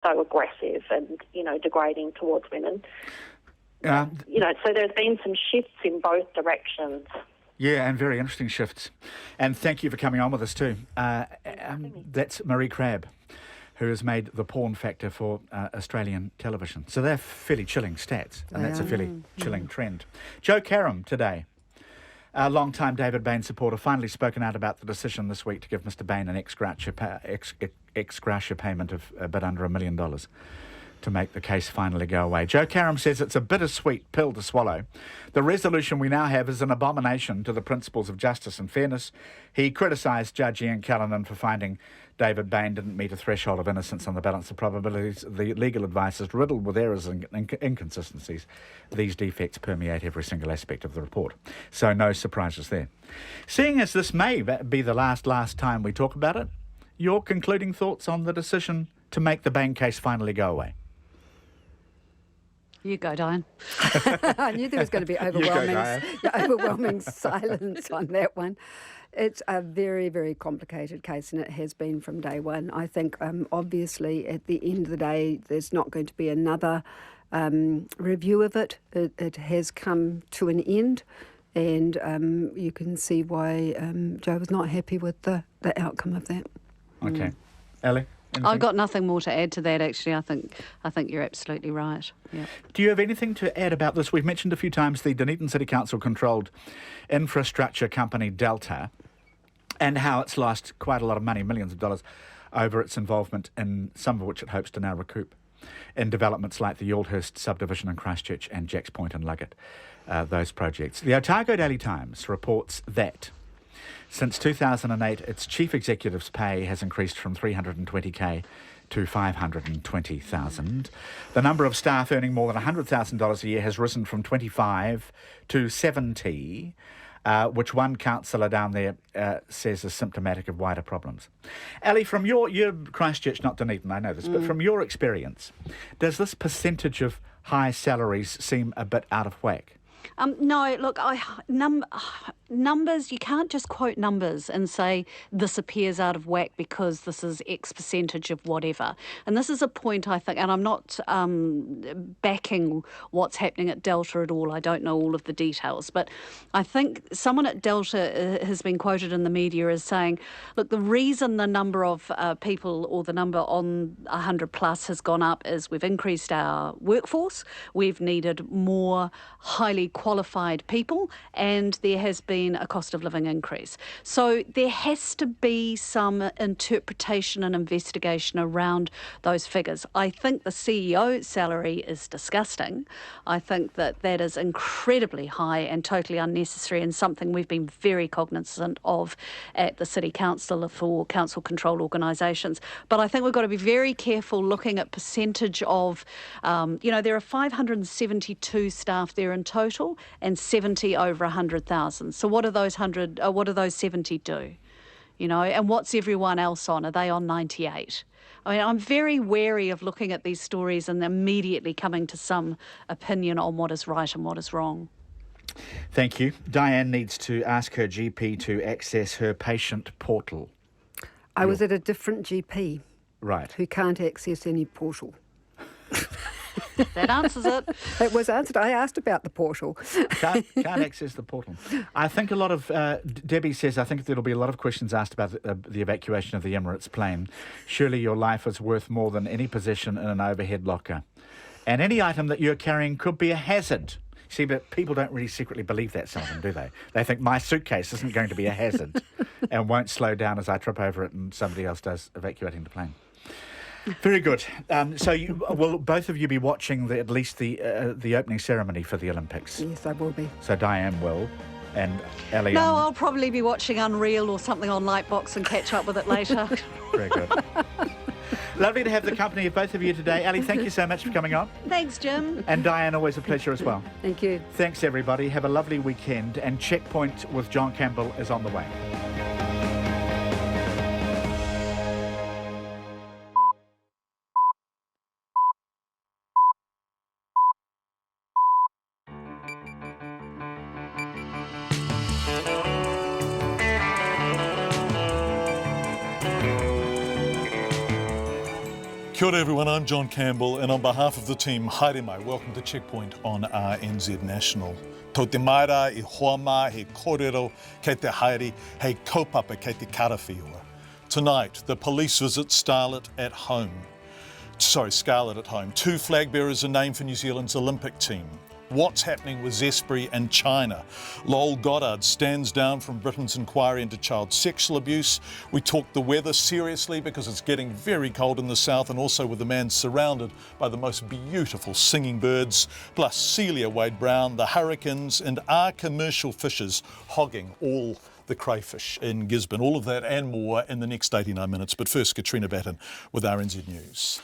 so aggressive and, degrading towards women. Uh, So there's been some shifts in both directions. Yeah, and very interesting shifts. And thank you for coming on with us too. That's Marie Crabb, who has made the porn factor for Australian television. So they're fairly chilling stats, and that's a fairly chilling trend. Joe Karam today, a long-time David Bain supporter, finally spoken out about the decision this week to give Mr Bain an ex gratia payment of a bit under $1 million to make the case finally go away. Joe Karam says it's a bittersweet pill to swallow. The resolution we now have is an abomination to the principles of justice and fairness. He criticised Judge Ian Callanan for finding David Bain didn't meet a threshold of innocence on the balance of probabilities. The legal advice is riddled with errors and inconsistencies. These defects permeate every single aspect of the report. So no surprises there. Seeing as this may be the last time we talk about it, your concluding thoughts on the decision to make the Bain case finally go away? You go, Diane. I knew there was going to be overwhelming silence on that one. It's a very, very complicated case, and it has been from day one. I think, obviously, at the end of the day, there's not going to be another review of it. It has come to an end, and you can see why Joe was not happy with the outcome of that. Okay. Ellie? Anything? I've got nothing more to add to that, actually. I think you're absolutely right. Yeah. Do you have anything to add about this? We've mentioned a few times the Dunedin City Council-controlled infrastructure company Delta, and how it's lost quite a lot of money, millions of dollars, over its involvement in some of which it hopes to now recoup in developments like the Yaldhurst subdivision in Christchurch and Jacks Point and Luggett, those projects. The Otago Daily Times reports that since 2008, its chief executive's pay has increased from $320,000 to $520,000. The number of staff earning more than $100,000 a year has risen from 25 to 70, which one councillor down there says is symptomatic of wider problems. Ali, from you're Christchurch, not Dunedin, I know this, but from your experience, does this percentage of high salaries seem a bit out of whack? No, look, numbers, you can't just quote numbers and say this appears out of whack because this is X percentage of whatever. And this is a point, I think, and I'm not backing what's happening at Delta at all. I don't know all of the details. But I think someone at Delta has been quoted in the media as saying, look, the reason the number of people or the number on 100 plus has gone up is we've increased our workforce, we've needed more highly qualified people, and there has been a cost of living increase. So there has to be some interpretation and investigation around those figures. I think the CEO salary is disgusting. I think that is incredibly high and totally unnecessary, and something we've been very cognizant of at the City Council for council-controlled organisations. But I think we've got to be very careful looking at percentage of, there are 572 staff there in total, and 70 over 100,000. So what do those 70 do? And what's everyone else on? Are they on 98? I mean, I'm very wary of looking at these stories and immediately coming to some opinion on what is right and what is wrong. Thank you. Diane needs to ask her GP to access her patient portal. I was at a different GP. Right. Who can't access any portal. That answers it. It was answered. I asked about the portal. Can't access the portal. I think a lot of, Debbie says, I think there'll be a lot of questions asked about the evacuation of the Emirates plane. Surely your life is worth more than any possession in an overhead locker. And any item that you're carrying could be a hazard. See, but people don't really secretly believe that, some of them, do they? They think my suitcase isn't going to be a hazard and won't slow down as I trip over it and somebody else does evacuating the plane. Very good. So will both of you be watching at least the opening ceremony for the Olympics? Yes, I will be. So Diane will, and Ellie. No, I'll probably be watching Unreal or something on Lightbox and catch up with it later. Very good. Lovely to have the company of both of you today. Ellie, thank you so much for coming on. Thanks, Jim. And Diane, always a pleasure as well. Thank you. Thanks, everybody. Have a lovely weekend. And Checkpoint with John Campbell is on the way. Kia ora everyone, I'm John Campbell, and on behalf of the team, haere mai, welcome to Checkpoint on RNZ National. Tau te maira, I hoama, he kōrero, kei te haere, hei kaupapa, kei te karawhiua. Tonight, the police visit Scarlett at home. Two flag bearers are named for New Zealand's Olympic team. What's happening with Zespri and China? Lowell Goddard stands down from Britain's inquiry into child sexual abuse. We talk the weather seriously because it's getting very cold in the south, and also with a man surrounded by the most beautiful singing birds, plus Celia Wade-Brown, the hurricanes, and our commercial fishers hogging all the crayfish in Gisborne. All of that and more in the next 89 minutes. But first, Katrina Batten with RNZ News.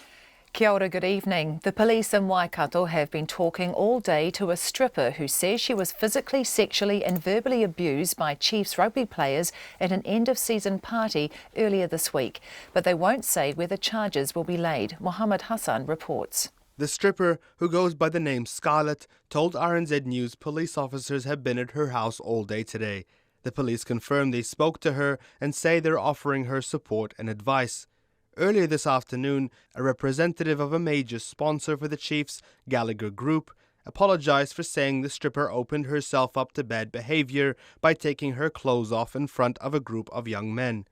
Kia ora, good evening. The police in Waikato have been talking all day to a stripper who says she was physically, sexually and verbally abused by Chiefs rugby players at an end-of-season party earlier this week. But they won't say whether charges will be laid. Mohammed Hassan reports. The stripper, who goes by the name Scarlett, told RNZ News police officers have been at her house all day today. The police confirm they spoke to her and say they're offering her support and advice. Earlier this afternoon, a representative of a major sponsor for the Chiefs, Gallagher Group, apologised for saying the stripper opened herself up to bad behaviour by taking her clothes off in front of a group of young men.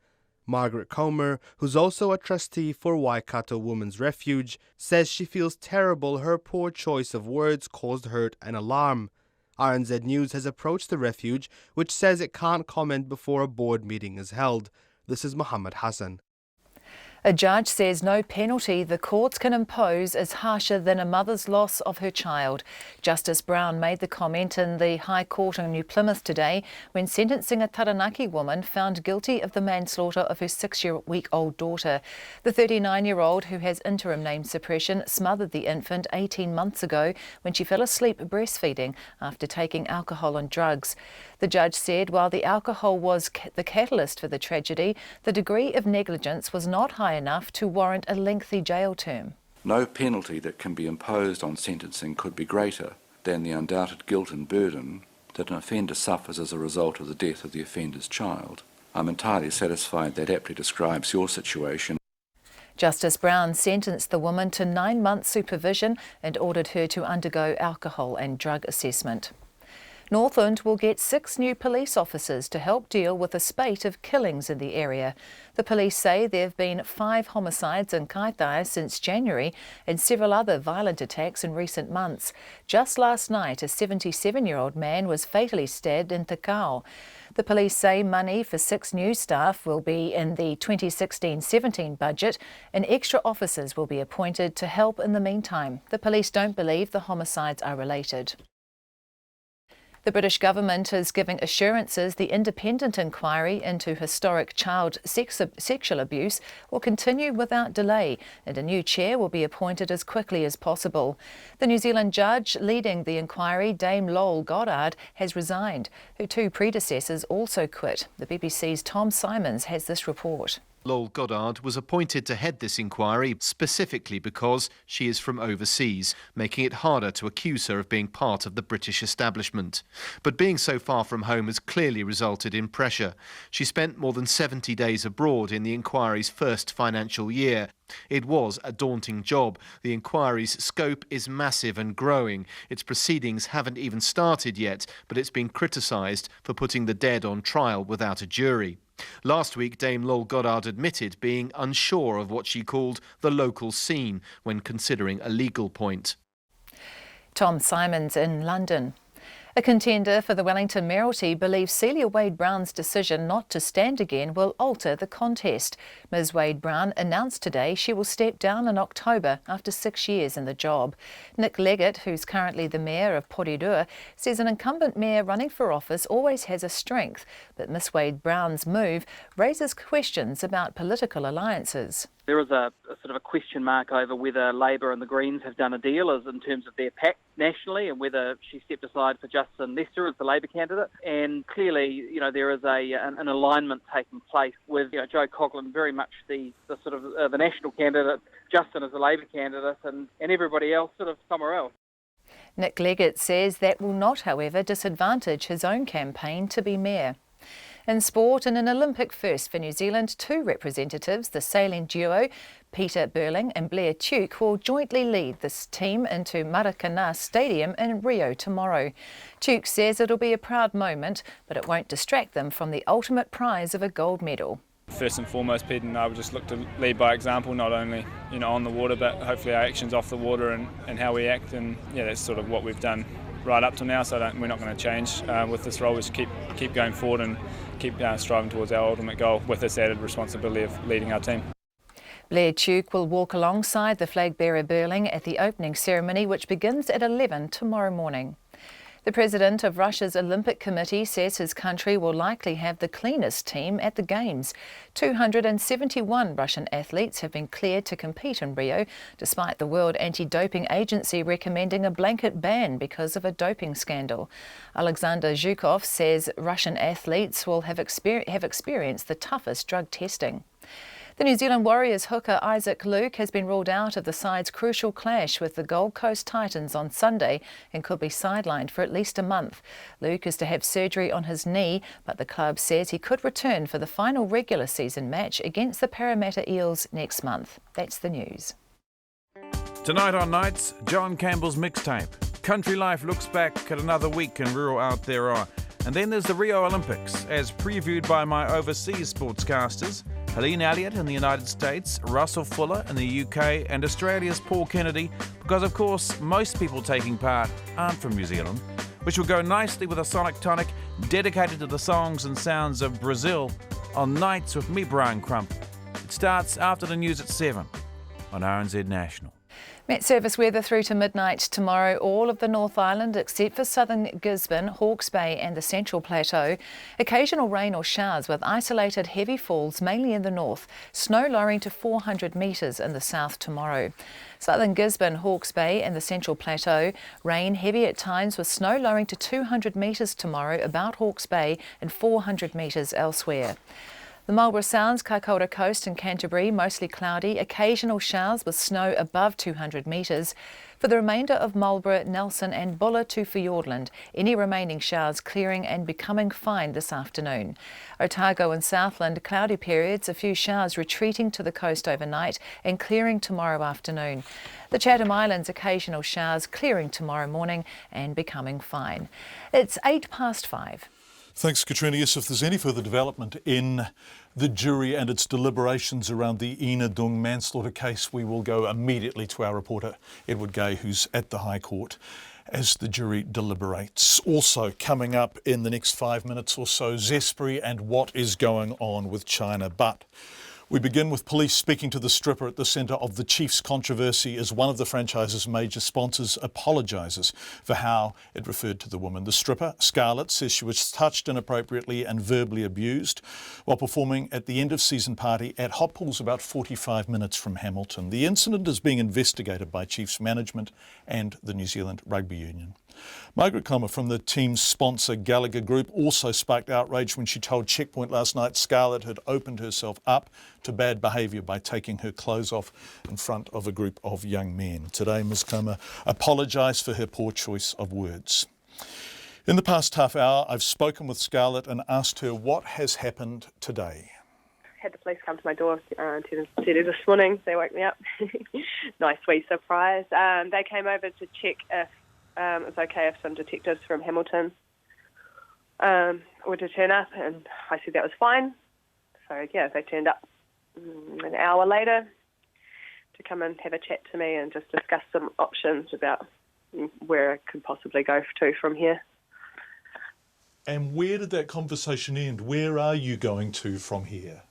Margaret Comer, who's also a trustee for Waikato Women's Refuge, says she feels terrible her poor choice of words caused hurt and alarm. RNZ News has approached the refuge, which says it can't comment before a board meeting is held. This is Mohammed Hassan. A judge says no penalty the courts can impose is harsher than a mother's loss of her child. Justice Brown made the comment in the High Court in New Plymouth today when sentencing a Taranaki woman found guilty of the manslaughter of her 6-week-old daughter. The 39-year-old, who has interim name suppression, smothered the infant 18 months ago when she fell asleep breastfeeding after taking alcohol and drugs. The judge said while the alcohol was the catalyst for the tragedy, the degree of negligence was not high enough to warrant a lengthy jail term. No penalty that can be imposed on sentencing could be greater than the undoubted guilt and burden that an offender suffers as a result of the death of the offender's child. I'm entirely satisfied that aptly describes your situation. Justice Brown sentenced the woman to 9 months supervision and ordered her to undergo alcohol and drug assessment. Northland will get 6 new police officers to help deal with a spate of killings in the area. The police say there have been 5 homicides in Kaitaia since January and several other violent attacks in recent months. Just last night, a 77-year-old man was fatally stabbed in Takao. The police say money for 6 new staff will be in the 2016-17 budget and extra officers will be appointed to help in the meantime. The police don't believe the homicides are related. The British government is giving assurances the independent inquiry into historic child sexual abuse will continue without delay, and a new chair will be appointed as quickly as possible. The New Zealand judge leading the inquiry, Dame Lowell Goddard, has resigned. Her 2 predecessors also quit. The BBC's Tom Simons has this report. Lowell Goddard was appointed to head this inquiry specifically because she is from overseas, making it harder to accuse her of being part of the British establishment. But being so far from home has clearly resulted in pressure. She spent more than 70 days abroad in the inquiry's first financial year. It was a daunting job. The inquiry's scope is massive and growing. Its proceedings haven't even started yet, but it's been criticised for putting the dead on trial without a jury. Last week, Dame Lowell Goddard admitted being unsure of what she called the local scene when considering a legal point. Tom Simons in London. A contender for the Wellington Mayoralty believes Celia Wade-Brown's decision not to stand again will alter the contest. Ms Wade-Brown announced today she will step down in October after 6 years in the job. Nick Leggett, who's currently the mayor of Porirua, says an incumbent mayor running for office always has a strength, but Ms Wade-Brown's move raises questions about political alliances. There is a sort of a question mark over whether Labor and the Greens have done a deal as in terms of their pact nationally, and whether she stepped aside for Justin Lester as the Labor candidate. And clearly, there is an alignment taking place with Joe Coughlin very much the sort of the national candidate, Justin as the Labor candidate, and everybody else sort of somewhere else. Nick Leggett says that will not, however, disadvantage his own campaign to be mayor. In sport, in an Olympic first for New Zealand, 2 representatives, the sailing duo Peter Burling and Blair Tuke, will jointly lead this team into Maracanã Stadium in Rio tomorrow. Tuke says it'll be a proud moment, but it won't distract them from the ultimate prize of a gold medal. First and foremost, Pete and I will just look to lead by example, not only on the water, but hopefully our actions off the water and how we act. And that's sort of what we've done right up to now. So we're not going to change with this role. We just keep going forward and keep striving towards our ultimate goal with this added responsibility of leading our team. Blair Tuke will walk alongside the flag bearer Burling at the opening ceremony, which begins at 11 tomorrow morning. The president of Russia's Olympic Committee says his country will likely have the cleanest team at the Games. 271 Russian athletes have been cleared to compete in Rio, despite the World Anti-Doping Agency recommending a blanket ban because of a doping scandal. Alexander Zhukov says Russian athletes will have experienced the toughest drug testing. The New Zealand Warriors hooker Isaac Luke has been ruled out of the side's crucial clash with the Gold Coast Titans on Sunday and could be sidelined for at least a month. Luke is to have surgery on his knee, but the club says he could return for the final regular season match against the Parramatta Eels next month. That's the news. Tonight on Nights, John Campbell's mixtape. Country Life looks back at another week in rural Aotearoa. And then there's the Rio Olympics, as previewed by my overseas sportscasters. Helene Elliott in the United States, Russell Fuller in the UK, and Australia's Paul Kennedy, because of course most people taking part aren't from New Zealand, which will go nicely with a sonic tonic dedicated to the songs and sounds of Brazil on Nights with me, Brian Crump. It starts after the news at 7 on RNZ National. Met Service weather through to midnight tomorrow. All of the North Island except for southern Gisborne, Hawke's Bay and the Central Plateau. Occasional rain or showers with isolated heavy falls mainly in the north. Snow lowering to 400 metres in the south tomorrow. Southern Gisborne, Hawke's Bay and the Central Plateau. Rain heavy at times with snow lowering to 200 metres tomorrow about Hawke's Bay and 400 metres elsewhere. The Marlborough Sounds, Kaikoura Coast and Canterbury, mostly cloudy, occasional showers with snow above 200 metres. For the remainder of Marlborough, Nelson and Buller to Fiordland, any remaining showers clearing and becoming fine this afternoon. Otago and Southland, cloudy periods, a few showers retreating to the coast overnight and clearing tomorrow afternoon. The Chatham Islands, occasional showers clearing tomorrow morning and becoming fine. It's 5:08. Thanks, Katrina. Yes, if there's any further development in the jury and its deliberations around the Ina Dung manslaughter case, we will go immediately to our reporter, Edward Gay, who's at the High Court as the jury deliberates. Also coming up in the next 5 minutes or so, Zespri and what is going on with China. But we begin with police speaking to the stripper at the centre of the Chiefs controversy as one of the franchise's major sponsors apologises for how it referred to the woman. The stripper, Scarlett, says she was touched inappropriately and verbally abused while performing at the end-of-season party at Hot Pools about 45 minutes from Hamilton. The incident is being investigated by Chiefs management and the New Zealand Rugby Union. Margaret Comer from the team's sponsor Gallagher Group also sparked outrage when she told Checkpoint last night Scarlett had opened herself up to bad behaviour by taking her clothes off in front of a group of young men. Today, Ms Comer apologised for her poor choice of words. In the past half hour, I've spoken with Scarlett and asked her what has happened today. Had the police come to my door this morning. They woke me up. Nice wee surprise. They came over to check if it was okay if some detectives from Hamilton were to turn up, and I said that was fine. So yeah, they turned up an hour later to come and have a chat to me and just discuss some options about where I could possibly go to from here. And where did that conversation end? Where are you going to from here?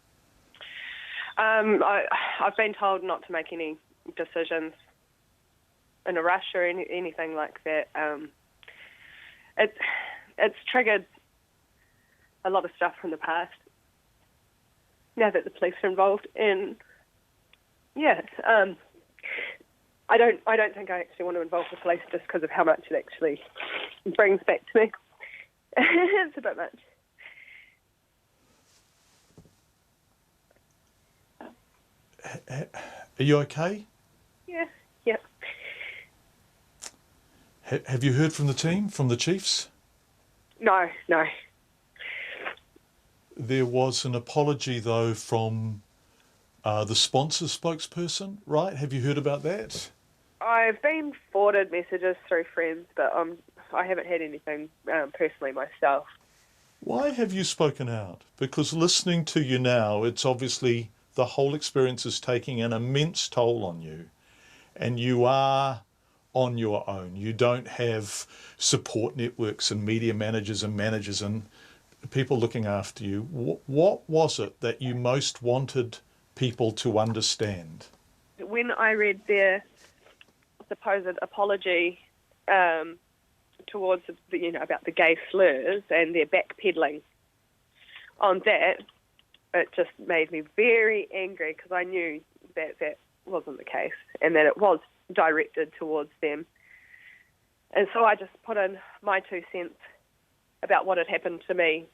I've been told not to make any decisions in a rush or anything like that. It's triggered a lot of stuff from the past. Now that the police are involved, and I don't think I actually want to involve the police just because of how much it actually brings back to me. It's a bit much. Are you okay? Yeah. Have you heard from the team, from the Chiefs? No. There was an apology, though, from the sponsor spokesperson, right? Have you heard about that? I've been forwarded messages through friends, but I haven't had anything personally myself. Why have you spoken out? Because listening to you now, it's obviously the whole experience is taking an immense toll on you, and you are on your own. You don't have support networks and media managers and people looking after you. What was it that you most wanted people to understand? When I read their supposed apology towards about the gay slurs and their backpedaling on that, it just made me very angry, because I knew that that wasn't the case and that it was directed towards them. And so I just put in my 2 cents about what had happened to me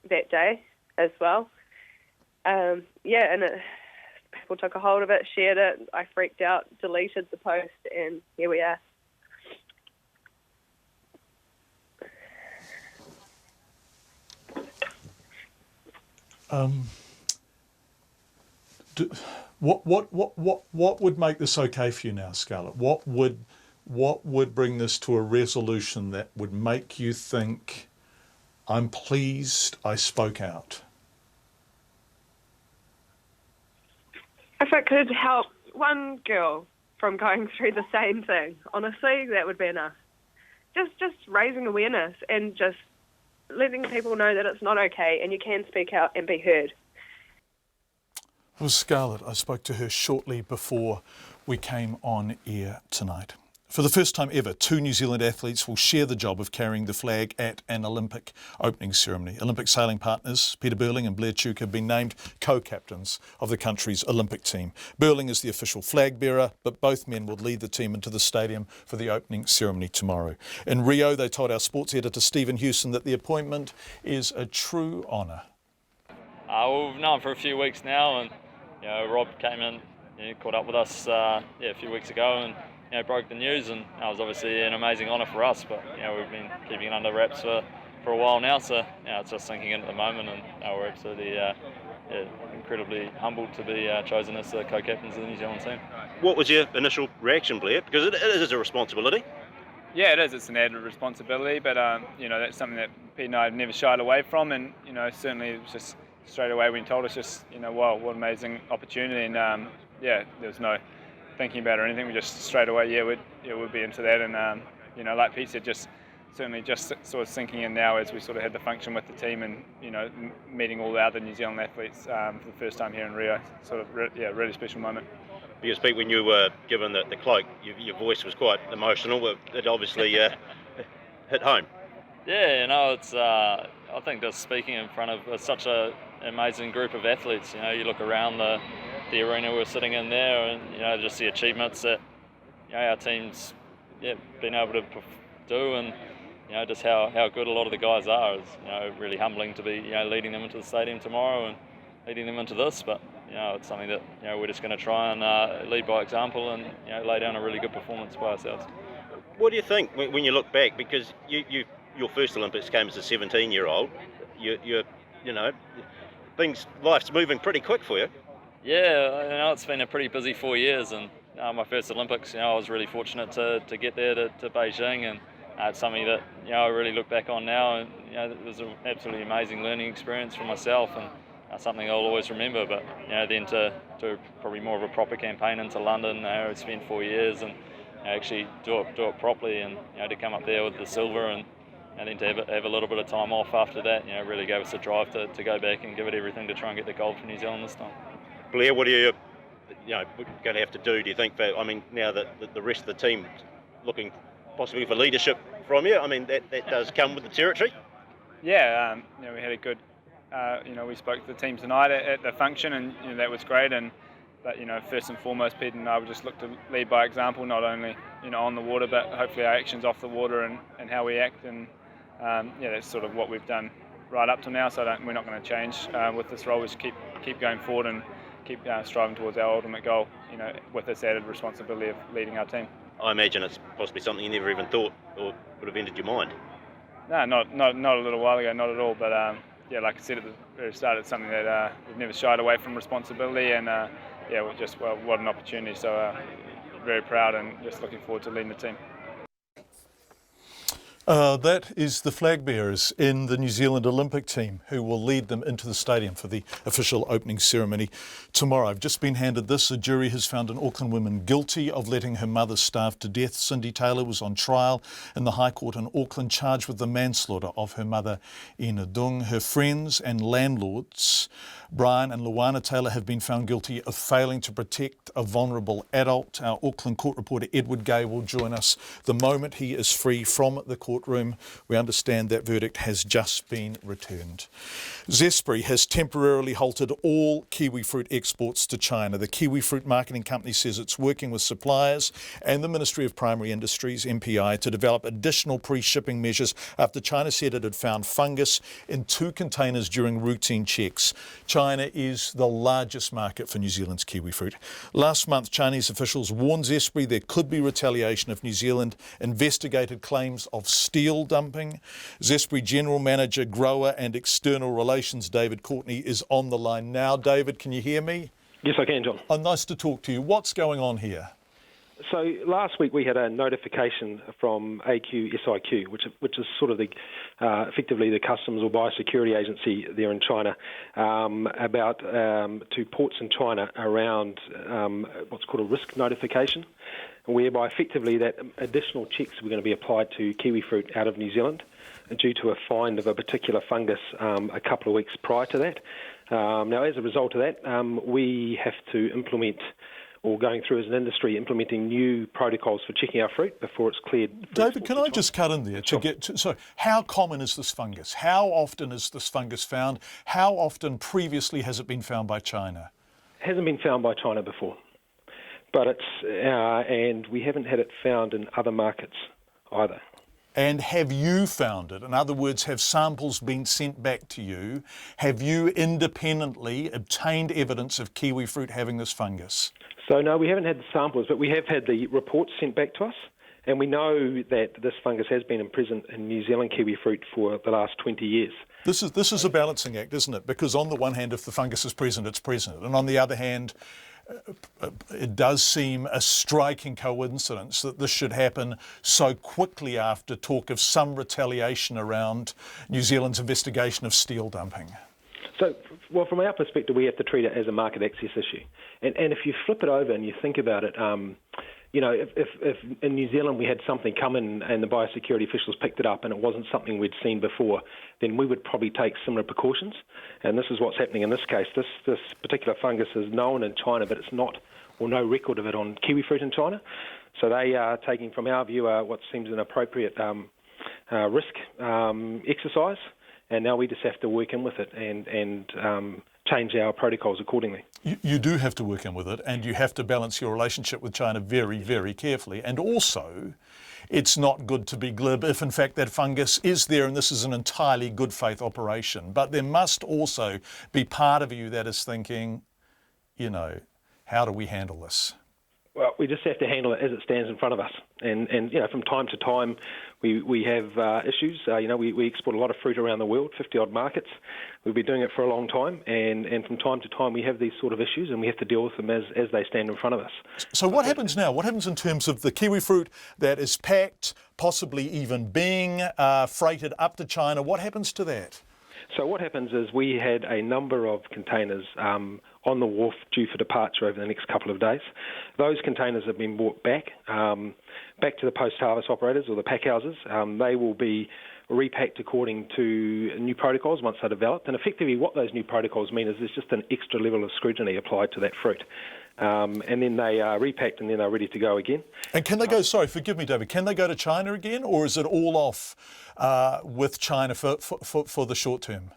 that day as well. And people took a hold of it, shared it. I freaked out, deleted the post, and here we are. What would make this okay for you now, Scarlett? What would bring this to a resolution that would make you think, I'm pleased I spoke out? If it could help one girl from going through the same thing, honestly, that would be enough. Just raising awareness and just letting people know that it's not okay and you can speak out and be heard. It was Scarlett. I spoke to her shortly before we came on air tonight. For the first time ever, 2 New Zealand athletes will share the job of carrying the flag at an Olympic opening ceremony. Olympic sailing partners Peter Burling and Blair Tuke have been named co-captains of the country's Olympic team. Burling is the official flag bearer, but both men will lead the team into the stadium for the opening ceremony tomorrow. In Rio, they told our sports editor Stephen Hewson that the appointment is a true honour. We've known for a few weeks now, and Rob came in, caught up with us a few weeks ago, and broke the news, and that was obviously an amazing honour for us. But we've been keeping it under wraps for a while now, so it's just sinking in at the moment, and we're absolutely incredibly humbled to be chosen as the co-captains of the New Zealand team. What was your initial reaction, Blair? Because it is a responsibility. Yeah, it is. It's an added responsibility, but that's something that Pete and I have never shied away from, and certainly it was just straight away when he told us, wow, what an amazing opportunity, and there was no thinking about it or anything. We just straight away, we'd be into that, and like Pete said, just sort of sinking in now as we sort of had the function with the team, and meeting all the other New Zealand athletes for the first time here in Rio. Sort of really special moment. Because Pete, when you were given the cloak, your voice was quite emotional. It obviously hit home. Yeah, it's I think just speaking in front of such an amazing group of athletes. You look around the arena we're sitting in there, and just the achievements that our team's been able to do, and just how good a lot of the guys are. Is really humbling to be leading them into the stadium tomorrow and leading them into this. But it's something that we're just going to try and lead by example, and lay down a really good performance by ourselves. What do you think when you look back? Because your first Olympics came as a 17-year-old. Life's moving pretty quick for you. Yeah, it's been a pretty busy 4 years, and my first Olympics, I was really fortunate to get there to Beijing, and it's something that I really look back on now, and it was an absolutely amazing learning experience for myself, and something I'll always remember. But then to do probably more of a proper campaign into London, I spent 4 years and actually do it properly, and to come up there with the silver, and then to have a little bit of time off after that, really gave us a drive to go back and give it everything to try and get the gold for New Zealand this time. Blair, what are you going to have to do think, now that the rest of the team looking possibly for leadership from you? That does come with the territory. Yeah, we had a good, we spoke to the team tonight at the function, and that was great. But first and foremost, Pete and I would just look to lead by example, not only on the water, but hopefully our actions off the water and how we act. And that's sort of what we've done right up to now. So we're not going to change with this role. We just keep going forward and keep striving towards our ultimate goal, with this added responsibility of leading our team. I imagine it's possibly something you never even thought or would have entered your mind. No, not a little while ago, not at all. But like I said at the very start, it's something that we've never shied away from responsibility, and what an opportunity. So very proud and just looking forward to leading the team. That is the flag bearers in the New Zealand Olympic team who will lead them into the stadium for the official opening ceremony tomorrow. I've just been handed this. A jury has found an Auckland woman guilty of letting her mother starve to death. Cindy Taylor was on trial in the High Court in Auckland, charged with the manslaughter of her mother, Ina Dung. Her friends and landlords, Brian and Luana Taylor, have been found guilty of failing to protect a vulnerable adult. Our Auckland court reporter Edward Gay will join us the moment he is free from the courtroom. We understand that verdict has just been returned. Zespri has temporarily halted all kiwi fruit exports to China. The kiwi fruit marketing company says it's working with suppliers and the Ministry of Primary Industries, MPI, to develop additional pre-shipping measures after China said it had found fungus in 2 containers during routine checks. China is the largest market for New Zealand's kiwi fruit. Last month, Chinese officials warned Zespri there could be retaliation if New Zealand investigated claims of steel dumping. Zespri General Manager, Grower and External Relations, David Courtney, is on the line now. David, can you hear me? Yes, I can, John. Oh, nice to talk to you. What's going on here? So last week we had a notification from AQSIQ, which is sort of the effectively the customs or biosecurity agency there in China, about to ports in China around what's called a risk notification, whereby effectively that additional checks were going to be applied to kiwi fruit out of New Zealand due to a find of a particular fungus a couple of weeks prior to that. Now, as a result of that, we have to implement, or going through as an industry, implementing new protocols for checking our fruit before it's cleared. David, can I just cut in there to get to, so how common is this fungus? How often is this fungus found? How often previously has it been found by China? It hasn't been found by China before, but it's and we haven't had it found in other markets either. And have you found it? In other words, have samples been sent back to you? Have you independently obtained evidence of kiwi fruit having this fungus? So no, we haven't had the samples, but we have had the reports sent back to us, and we know that this fungus has been present in New Zealand kiwi fruit for the last 20 years. This is a balancing act, isn't it? Because on the one hand, if the fungus is present, it's present. And on the other hand, it does seem a striking coincidence that this should happen so quickly after talk of some retaliation around New Zealand's investigation of steel dumping. So, well, from our perspective, we have to treat it as a market access issue. And if you flip it over and you think about it, you know, if in New Zealand we had something come in and the biosecurity officials picked it up and it wasn't something we'd seen before, then we would probably take similar precautions. And this is what's happening in this case. This particular fungus is known in China, but it's not, or no record of it on kiwi fruit in China. So they are taking, from our view, what seems an appropriate risk exercise. And now we just have to work in with it and change our protocols accordingly. You do have to work in with it, and you have to balance your relationship with China very, very carefully. And also, it's not good to be glib if in fact that fungus is there and this is an entirely good faith operation. But there must also be part of you that is thinking, you know, how do we handle this? Well, we just have to handle it as it stands in front of us. And you know, from time to time, we have issues. You know, we export a lot of fruit around the world, 50-odd markets. We've been doing it for a long time. And from time to time, we have these sort of issues, and we have to deal with them as they stand in front of us. So what happens now? What happens in terms of the kiwi fruit that is packed, possibly even being freighted up to China? What happens to that? So what happens is we had a number of containers on the wharf due for departure over the next couple of days. Those containers have been brought back to the post-harvest operators or the pack houses. They will be repacked according to new protocols once they're developed. And effectively what those new protocols mean is there's just an extra level of scrutiny applied to that fruit. And then they are repacked and then they're ready to go again. And can they go, sorry, forgive me, David, can they go to China again, or is it all off with China for the short term?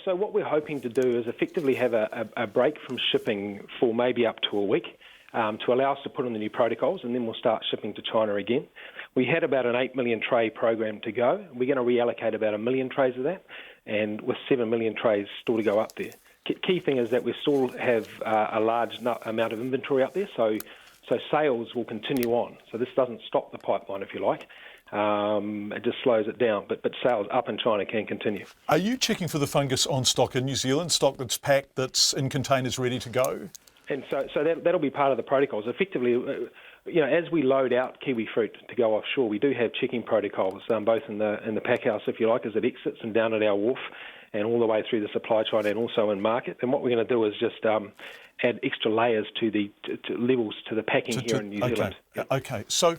So what we're hoping to do is effectively have a break from shipping for maybe up to a week to allow us to put in the new protocols, and then we'll start shipping to China again. We had about an 8 million tray program to go. We're going to reallocate about 1 million trays of that, and with 7 million trays still to go up there. Key thing is that we still have a large amount of inventory up there, so So sales will continue on. So this doesn't stop the pipeline, if you like. It just slows it down, but sales up in China can continue. Are you checking for the fungus on stock in New Zealand, stock that's packed, that's in containers ready to go? And so that'll be part of the protocols. Effectively, as we load out kiwi fruit to go offshore, we do have checking protocols, both in the pack house, if you like, as it exits, and down at our wharf, and all the way through the supply chain and also in market. And what we're going to do is just add extra layers to the levels to the packing here in New Zealand. Okay, so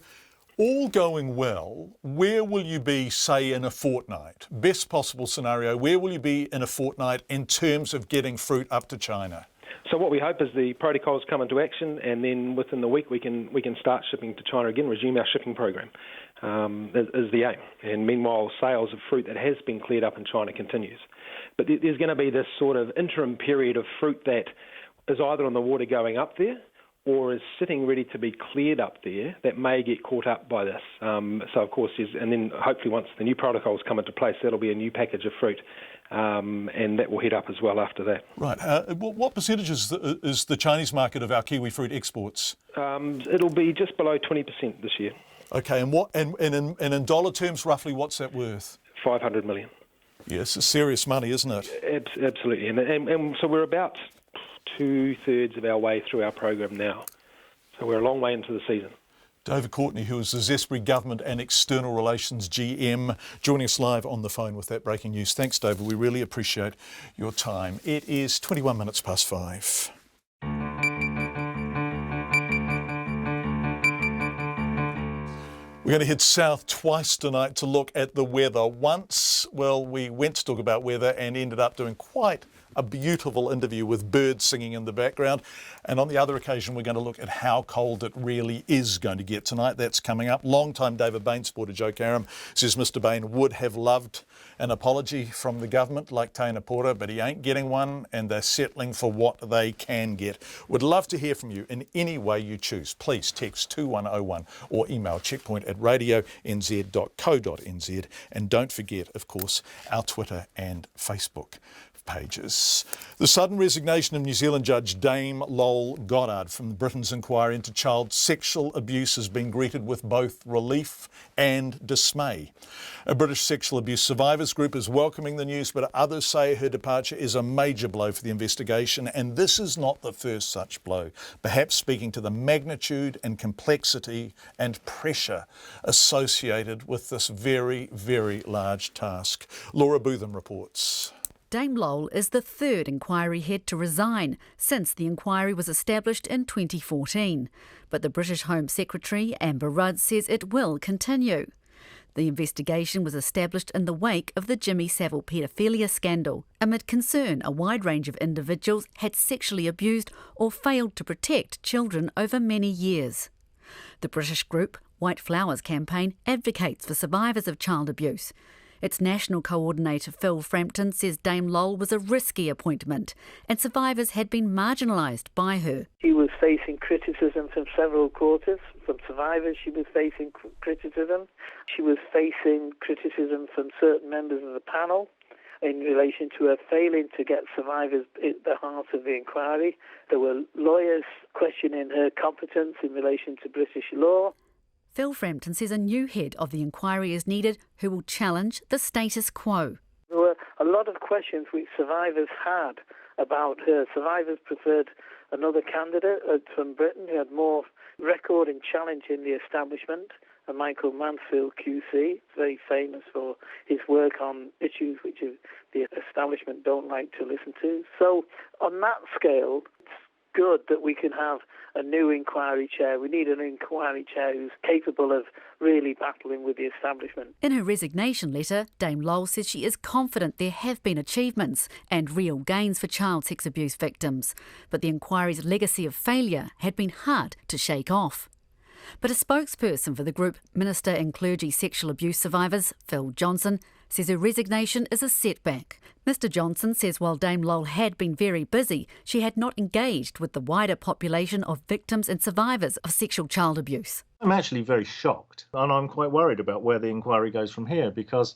all going well, where will you be, say, in a fortnight? Best possible scenario, where will you be in a fortnight in terms of getting fruit up to China? So what we hope is the protocols come into action, and then within the week we can start shipping to China again, resume our shipping program, is the aim. And meanwhile, sales of fruit that has been cleared up in China continues. But there's going to be this sort of interim period of fruit that is either on the water going up there or is sitting ready to be cleared up there that may get caught up by this. So of course, and then hopefully once the new protocols come into place, that'll be a new package of fruit. And that will head up as well after that. Right. What percentage is the Chinese market of our kiwi fruit exports? It'll be just below 20% this year. Okay, and in dollar terms, roughly, what's that worth? 500 million. Yes, it's serious money, isn't it? Absolutely. And so we're about 2/3 of our way through our program now. So we're a long way into the season. David Courtney, who is the Zespri Government and External Relations GM, joining us live on the phone with that breaking news. Thanks, David. We really appreciate your time. It is 21 minutes past 5. We're going to head south twice tonight to look at the weather. Once, well, we went to talk about weather and ended up doing quite a beautiful interview with birds singing in the background. And on the other occasion, we're going to look at how cold it really is going to get tonight. That's coming up. Long-time David Bain supporter Joe Karam says Mr Bain would have loved an apology from the government like Taina Porter, but he ain't getting one, and they're settling for what they can get. Would love to hear from you in any way you choose. Please text 2101 or email checkpoint@radionz.co.nz. And don't forget, of course, our Twitter and Facebook pages. The sudden resignation of New Zealand judge Dame Lol Goddard from Britain's inquiry into child sexual abuse has been greeted with both relief and dismay. A British sexual abuse survivors group is welcoming the news, but others say her departure is a major blow for the investigation, and this is not the first such blow, perhaps speaking to the magnitude and complexity and pressure associated with this very, very large task. Laura Bootham reports. Dame Lol is the third inquiry head to resign since the inquiry was established in 2014. But the British Home Secretary, Amber Rudd, says it will continue. The investigation was established in the wake of the Jimmy Savile paedophilia scandal, amid concern a wide range of individuals had sexually abused or failed to protect children over many years. The British group White Flowers Campaign advocates for survivors of child abuse. Its national coordinator Phil Frampton says Dame Lol was a risky appointment and survivors had been marginalised by her. She was facing criticism from several quarters. From survivors, she was facing criticism. She was facing criticism from certain members of the panel in relation to her failing to get survivors at the heart of the inquiry. There were lawyers questioning her competence in relation to British law. Phil Frampton says a new head of the inquiry is needed who will challenge the status quo. There were a lot of questions which survivors had about her. Survivors preferred another candidate from Britain who had more record in challenging the establishment, a Michael Mansfield QC, very famous for his work on issues which the establishment don't like to listen to. So on that scale, it's good that we can have a new inquiry chair. We need an inquiry chair who's capable of really battling with the establishment. In her resignation letter, Dame Lol says she is confident there have been achievements and real gains for child sex abuse victims, but the inquiry's legacy of failure had been hard to shake off. But a spokesperson for the group Minister and Clergy Sexual Abuse Survivors, Phil Johnson, says her resignation is a setback. Mr Johnson says while Dame Lol had been very busy, she had not engaged with the wider population of victims and survivors of sexual child abuse. I'm actually very shocked, and I'm quite worried about where the inquiry goes from here, because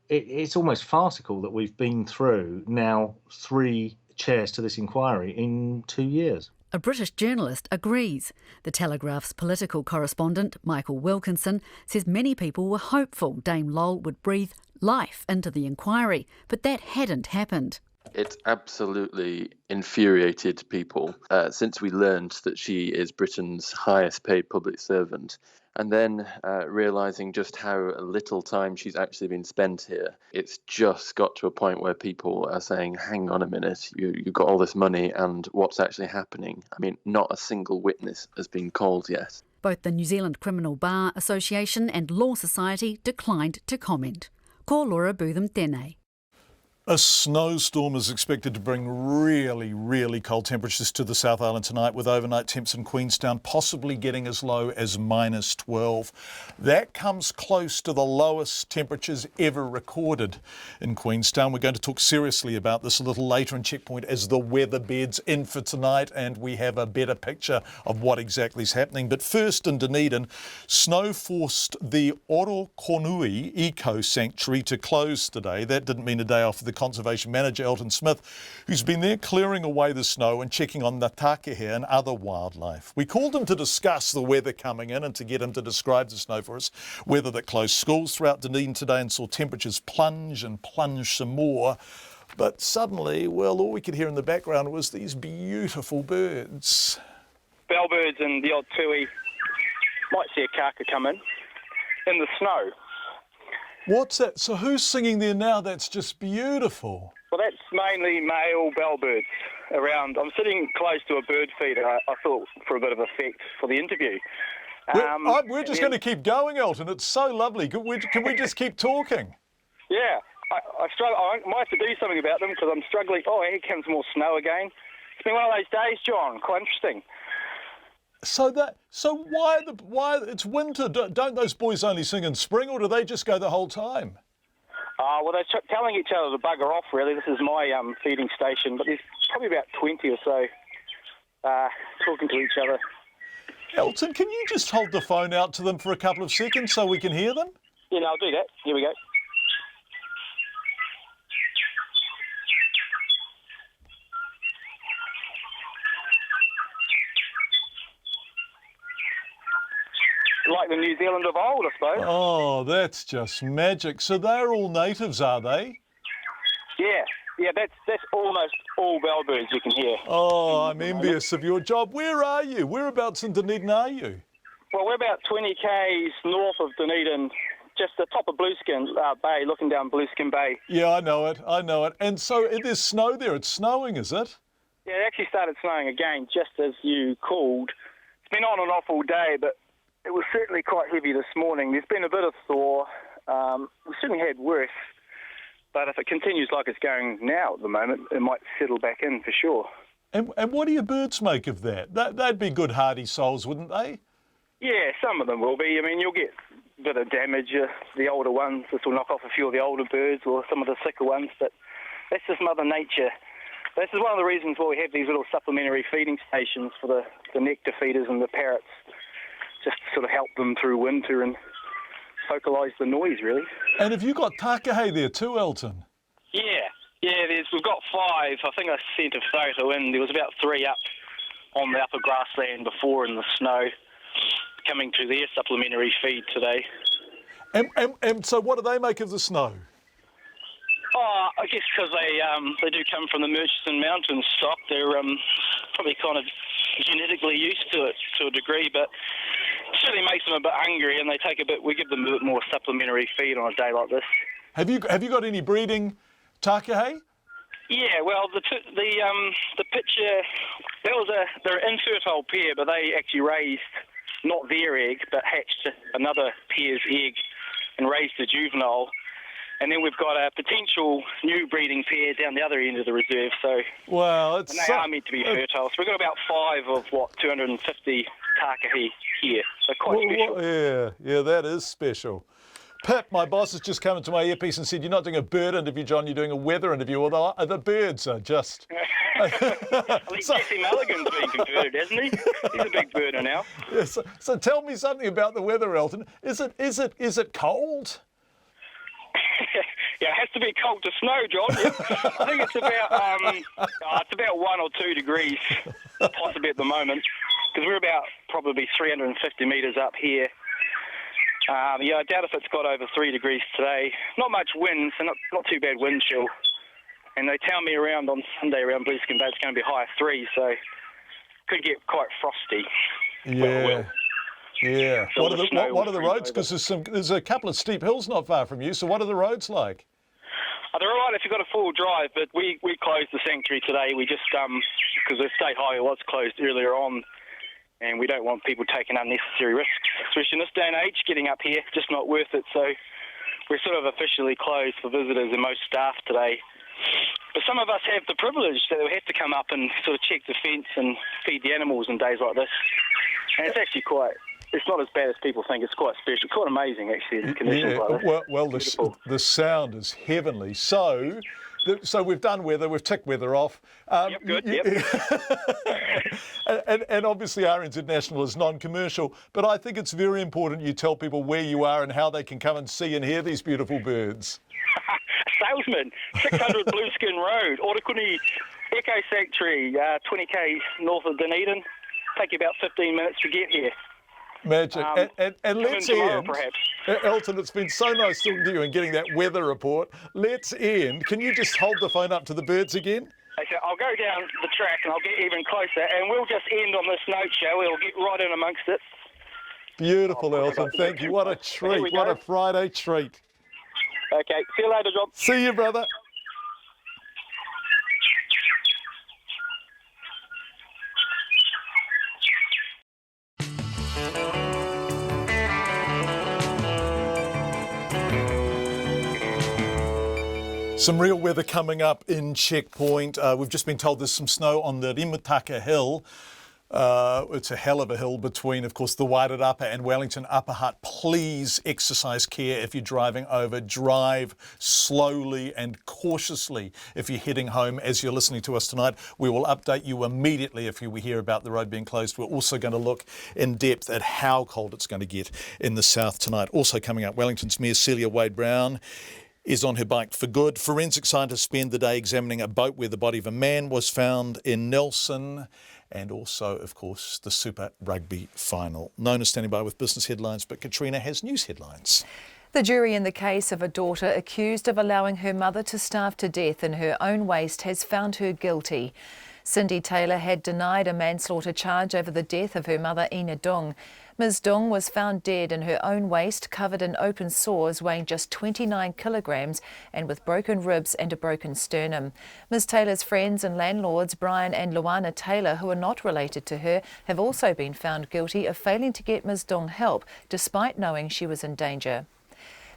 it's almost farcical that we've been through now 3 chairs to this inquiry in 2 years. A British journalist agrees. The Telegraph's political correspondent, Michael Wilkinson, says many people were hopeful Dame Lol would breathe life into the inquiry, but that hadn't happened. It's absolutely infuriated people since we learned that she is Britain's highest paid public servant. And then realising just how little time she's actually been spent here, it's just got to a point where people are saying, hang on a minute, you've got all this money and what's actually happening? I mean, not a single witness has been called yet. Both the New Zealand Criminal Bar Association and Law Society declined to comment. Ko Laura Bootham Tēnei. A snowstorm is expected to bring really, really cold temperatures to the South Island tonight, with overnight temps in Queenstown possibly getting as low as -12. That comes close to the lowest temperatures ever recorded in Queenstown. We're going to talk seriously about this a little later in Checkpoint as the weather bed's in for tonight and we have a better picture of what exactly is happening. But first in Dunedin, snow forced the Orokonui Eco Sanctuary to close today. That didn't mean a day off for the Conservation Manager, Elton Smith, who's been there clearing away the snow and checking on the takehe and other wildlife. We called him to discuss the weather coming in and to get him to describe the snow for us, weather that closed schools throughout Dunedin today and saw temperatures plunge and plunge some more. But suddenly, well, all we could hear in the background was these beautiful birds. Bellbirds and the odd tui. Might see a kaka come in the snow. What's that? So who's singing there now? That's just beautiful. Well, that's mainly male bellbirds around. I'm sitting close to a bird feeder, I thought, for a bit of effect for the interview. We're just going to keep going, Elton. It's so lovely. Can we just keep talking? Yeah. I struggle. I might have to do something about them because I'm struggling. Oh, here comes more snow again. It's been one of those days, John. Quite interesting. So why it's winter? Don't those boys only sing in spring, or do they just go the whole time? Well, they're telling each other to bugger off. Really, this is my feeding station, but there's probably about 20 or so talking to each other. Elton, can you just hold the phone out to them for a couple of seconds so we can hear them? Yeah, I'll do that. Here we go. Like the New Zealand of old, I suppose. Oh, that's just magic. So they're all natives, are they? Yeah, that's almost all bellbirds you can hear. Oh, I'm envious of your job. Where are you? Whereabouts in Dunedin are you? Well, we're about 20 k's north of Dunedin, just the top of Blueskin Bay, looking down Blueskin Bay. Yeah, I know it. And so there's snow there. It's snowing, is it? Yeah, it actually started snowing again, just as you called. It's been on and off all day, but it was certainly quite heavy this morning. There's been a bit of thaw. We certainly had worse, but if it continues like it's going now at the moment, it might settle back in for sure. And what do your birds make of that? They'd be good hardy souls, wouldn't they? Yeah, some of them will be. I mean, you'll get a bit of damage. The older ones, this will knock off a few of the older birds or some of the sicker ones, but that's just Mother Nature. This is one of the reasons why we have these little supplementary feeding stations for the nectar feeders and the parrots, just to sort of help them through winter and focalise the noise, really. And have you got takehe there too, Elton? Yeah, we've got 5. I think I sent a photo in. There was about 3 up on the upper grassland before in the snow, coming to their supplementary feed today. And so what do they make of the snow? Oh, I guess because they do come from the Murchison Mountains stock. They're probably kind of genetically used to it to a degree, but it certainly makes them a bit hungry, and we give them a bit more supplementary feed on a day like this. Have you got any breeding takehe? Yeah, well, the picture, they're an infertile pair, but they actually raised not their egg, but hatched another pair's egg and raised a juvenile. And then we've got a potential new breeding pair down the other end of the reserve. So, and they are meant to be fertile. So we've got about 5 of 250 takehe here. So quite special. Yeah, that is special. Pip, my boss, has just come into my earpiece and said, you're not doing a bird interview, John, you're doing a weather interview. Although the birds are just... I think Jesse Mulligan's been converted, hasn't he? He's a big birder now. Yeah, so tell me something about the weather, Elton. Is it cold? Yeah, it has to be cold to snow, John. Yeah. I think it's about 1 or 2 degrees, possibly at the moment, because we're about probably 350 metres up here. I doubt if it's got over 3 degrees today. Not much wind, so not too bad wind chill. And they tell me around on Sunday, around Blueskin Bay, it's going to be high 3, so could get quite frosty. Yeah. Yeah. So What are the roads? Because there's a couple of steep hills not far from you. So what are the roads like? They're all right if you've got a full drive, but we closed the sanctuary today. We just because the state highway was closed earlier on, and we don't want people taking unnecessary risks, especially in this day and age. Getting up here, just not worth it. So we're sort of officially closed for visitors and most staff today. But some of us have the privilege that we have to come up and sort of check the fence and feed the animals on days like this. And it's actually it's not as bad as people think. It's quite special, quite amazing actually in conditions like this. Well, the sound is heavenly. So we've done weather, we've ticked weather off. Good. And obviously RNZ National is non-commercial, but I think it's very important you tell people where you are and how they can come and see and hear these beautiful birds. Salesman, 600 Blueskin Road, Orakuni Eco Sanctuary, 20 k's north of Dunedin. Take you about 15 minutes to get here. Magic. And let's end. Perhaps. Elton, it's been so nice talking to you and getting that weather report. Let's end. Can you just hold the phone up to the birds again? Okay, I'll go down the track and I'll get even closer, and we'll just end on this note, shall we? We'll get right in amongst it. Beautiful, Elton. Thank you. What a treat. What a Friday treat. Okay, see you later, John. See you, brother. Some real weather coming up in Checkpoint. We've just been told there's some snow on the Rimutaka Hill. It's a hell of a hill between, of course, the Wairarapa and Wellington Upper Hutt. Please exercise care if you're driving over. Drive slowly and cautiously if you're heading home. As you're listening to us tonight, we will update you immediately if we hear about the road being closed. We're also going to look in depth at how cold it's going to get in the south tonight. Also coming up, Wellington's Mayor Celia Wade-Brown is on her bike for good. Forensic scientists spend the day examining a boat where the body of a man was found in Nelson. And also, of course, the Super Rugby final. Nona standing by with business headlines, but Katrina has news headlines. The jury in the case of a daughter accused of allowing her mother to starve to death in her own waste has found her guilty. Cindy Taylor had denied a manslaughter charge over the death of her mother, Ina Dung. Ms Dung was found dead in her own waste, covered in open sores, weighing just 29 kilograms and with broken ribs and a broken sternum. Ms Taylor's friends and landlords, Brian and Luana Taylor, who are not related to her, have also been found guilty of failing to get Ms Dung help, despite knowing she was in danger.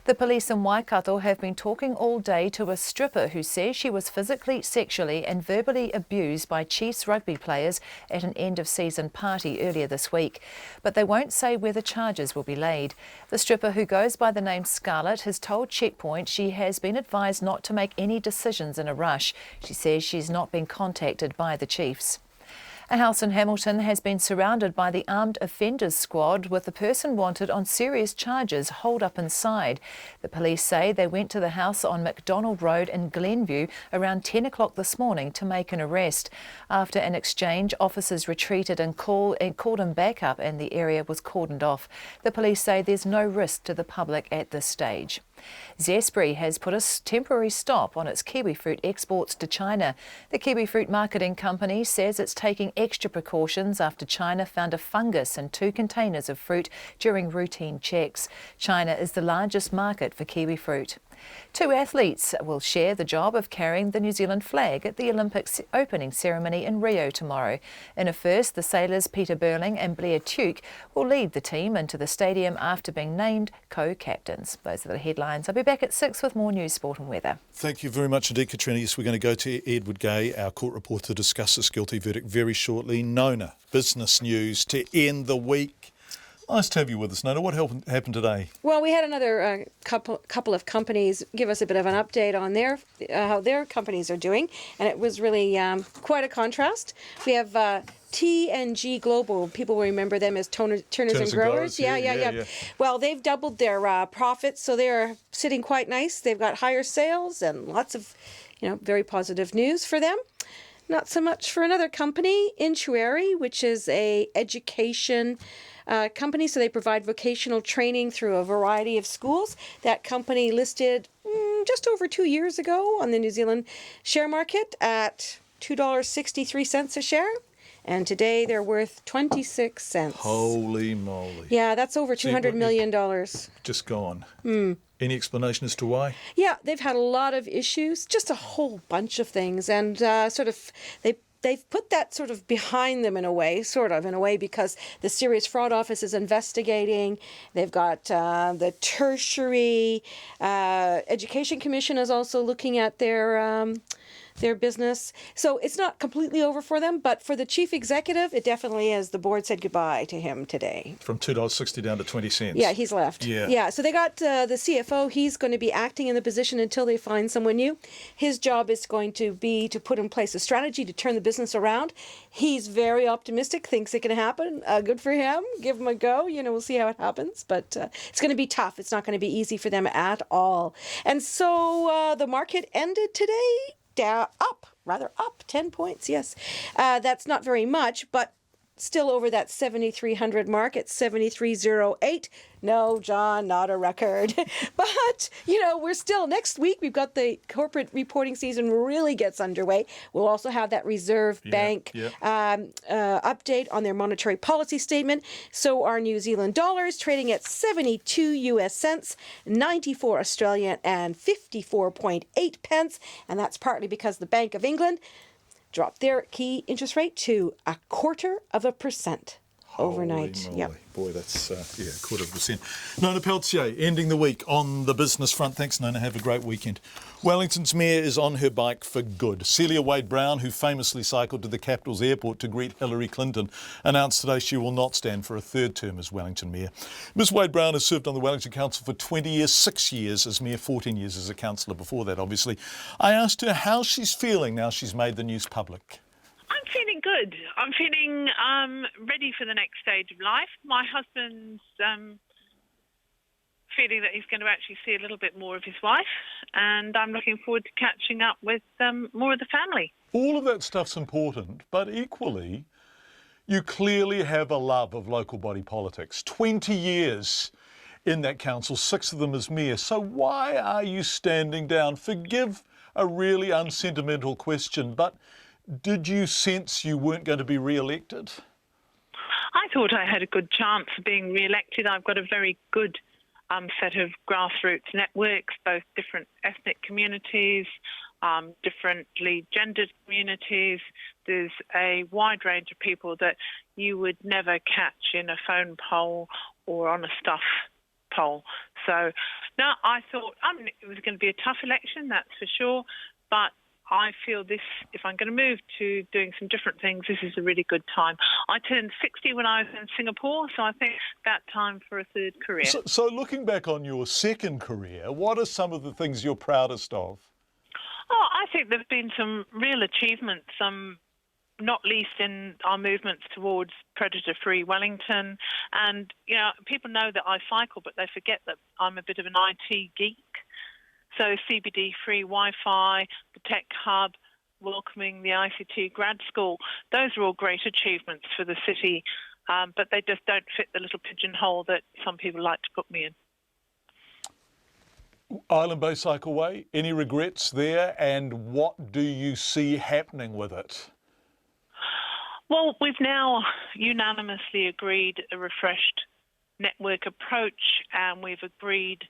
The police in Waikato have been talking all day to a stripper who says she was physically, sexually and verbally abused by Chiefs rugby players at an end-of-season party earlier this week. But they won't say where the charges will be laid. The stripper, who goes by the name Scarlett, has told Checkpoint she has been advised not to make any decisions in a rush. She says she's not been contacted by the Chiefs. A house in Hamilton has been surrounded by the armed offenders squad, with the person wanted on serious charges holed up inside. The police say they went to the house on McDonald Road in Glenview around 10 o'clock this morning to make an arrest. After an exchange, officers retreated and called him back up, and the area was cordoned off. The police say there's no risk to the public at this stage. Zespri has put a temporary stop on its kiwi fruit exports to China. The kiwi fruit marketing company says it's taking extra precautions after China found a fungus in 2 containers of fruit during routine checks. China is the largest market for kiwi fruit. 2 athletes will share the job of carrying the New Zealand flag at the Olympics opening ceremony in Rio tomorrow. In a first, the sailors Peter Burling and Blair Tuke will lead the team into the stadium after being named co-captains. Those are the headlines. I'll be back at 6 with more news, sport and weather. Thank you very much indeed, Katrina. Yes, we're going to go to Edward Gay, our court reporter, to discuss this guilty verdict very shortly. Nona, business news to end the week. Nice to have you with us, Nona. What happened today? Well, we had another couple of companies give us a bit of an update on how their companies are doing, and it was really quite a contrast. We have TNG Global. People will remember them as Turners and Growers. Yeah. Well, they've doubled their profits, so they're sitting quite nice. They've got higher sales and lots of, very positive news for them. Not so much for another company, Intuary, which is a education company. So they provide vocational training through a variety of schools. That company listed just over 2 years ago on the New Zealand share market at $2.63 a share. And today they're worth 26 cents. Holy moly. Yeah, that's over $200 million. Just gone. Any explanation as to why? Yeah, they've had a lot of issues, just a whole bunch of things. And they've put that sort of behind them in a way, because the Serious Fraud Office is investigating. They've got the Tertiary Education Commission is also looking at their business. So it's not completely over for them, but for the chief executive, it definitely is. The board said goodbye to him today. From $2.60 down to 20 cents. Yeah, he's left. Yeah. So they got the CFO. He's going to be acting in the position until they find someone new. His job is going to be to put in place a strategy to turn the business around. He's very optimistic, thinks it can happen. Good for him. Give him a go. We'll see how it happens. But it's going to be tough. It's not going to be easy for them at all. And so the market ended today up 10 points, yes. That's not very much, but still over that 7,300 mark at 7,308. No, John, not a record. But, we're still, next week, we've got the corporate reporting season really gets underway. We'll also have that Reserve Bank update on their monetary policy statement. So our New Zealand dollars trading at 72 US cents, 94 Australian and 54.8 pence. And that's partly because the Bank of England dropped their key interest rate to 0.25% overnight. Holy moly. Boy, that's, 0.25%. Nona Peltier, ending the week on the business front. Thanks, Nona. Have a great weekend. Wellington's mayor is on her bike for good. Celia Wade-Brown, who famously cycled to the capital's airport to greet Hillary Clinton, announced today she will not stand for a third term as Wellington mayor. Ms Wade-Brown has served on the Wellington Council for 20 years, 6 years as mayor, 14 years as a councillor before that, obviously. I asked her how she's feeling now she's made the news public. I'm feeling good. I'm feeling ready for the next stage of life. My husband's feeling that he's going to actually see a little bit more of his wife, and I'm looking forward to catching up with more of the family. All of that stuff's important, but equally, you clearly have a love of local body politics. 20 years in that council, 6 of them as mayor. So why are you standing down? Forgive a really unsentimental question, but did you sense you weren't going to be re-elected? I thought I had a good chance of being re-elected. I've got a very good set of grassroots networks, both different ethnic communities, differently gendered communities. There's a wide range of people that you would never catch in a phone poll or on a stuff poll. So, no, I thought it was going to be a tough election, that's for sure, but I feel this, if I'm going to move to doing some different things, this is a really good time. I turned 60 when I was in Singapore, so I think it's about time for a third career. So looking back on your second career, what are some of the things you're proudest of? Oh, I think there have been some real achievements, not least in our movements towards predator-free Wellington. And, people know that I cycle, but they forget that I'm a bit of an IT geek. So CBD-free Wi-Fi, the tech hub, welcoming the ICT grad school, those are all great achievements for the city, but they just don't fit the little pigeonhole that some people like to put me in. Island Bay Cycleway, any regrets there, and what do you see happening with it? Well, we've now unanimously agreed a refreshed network approach, and we've agreed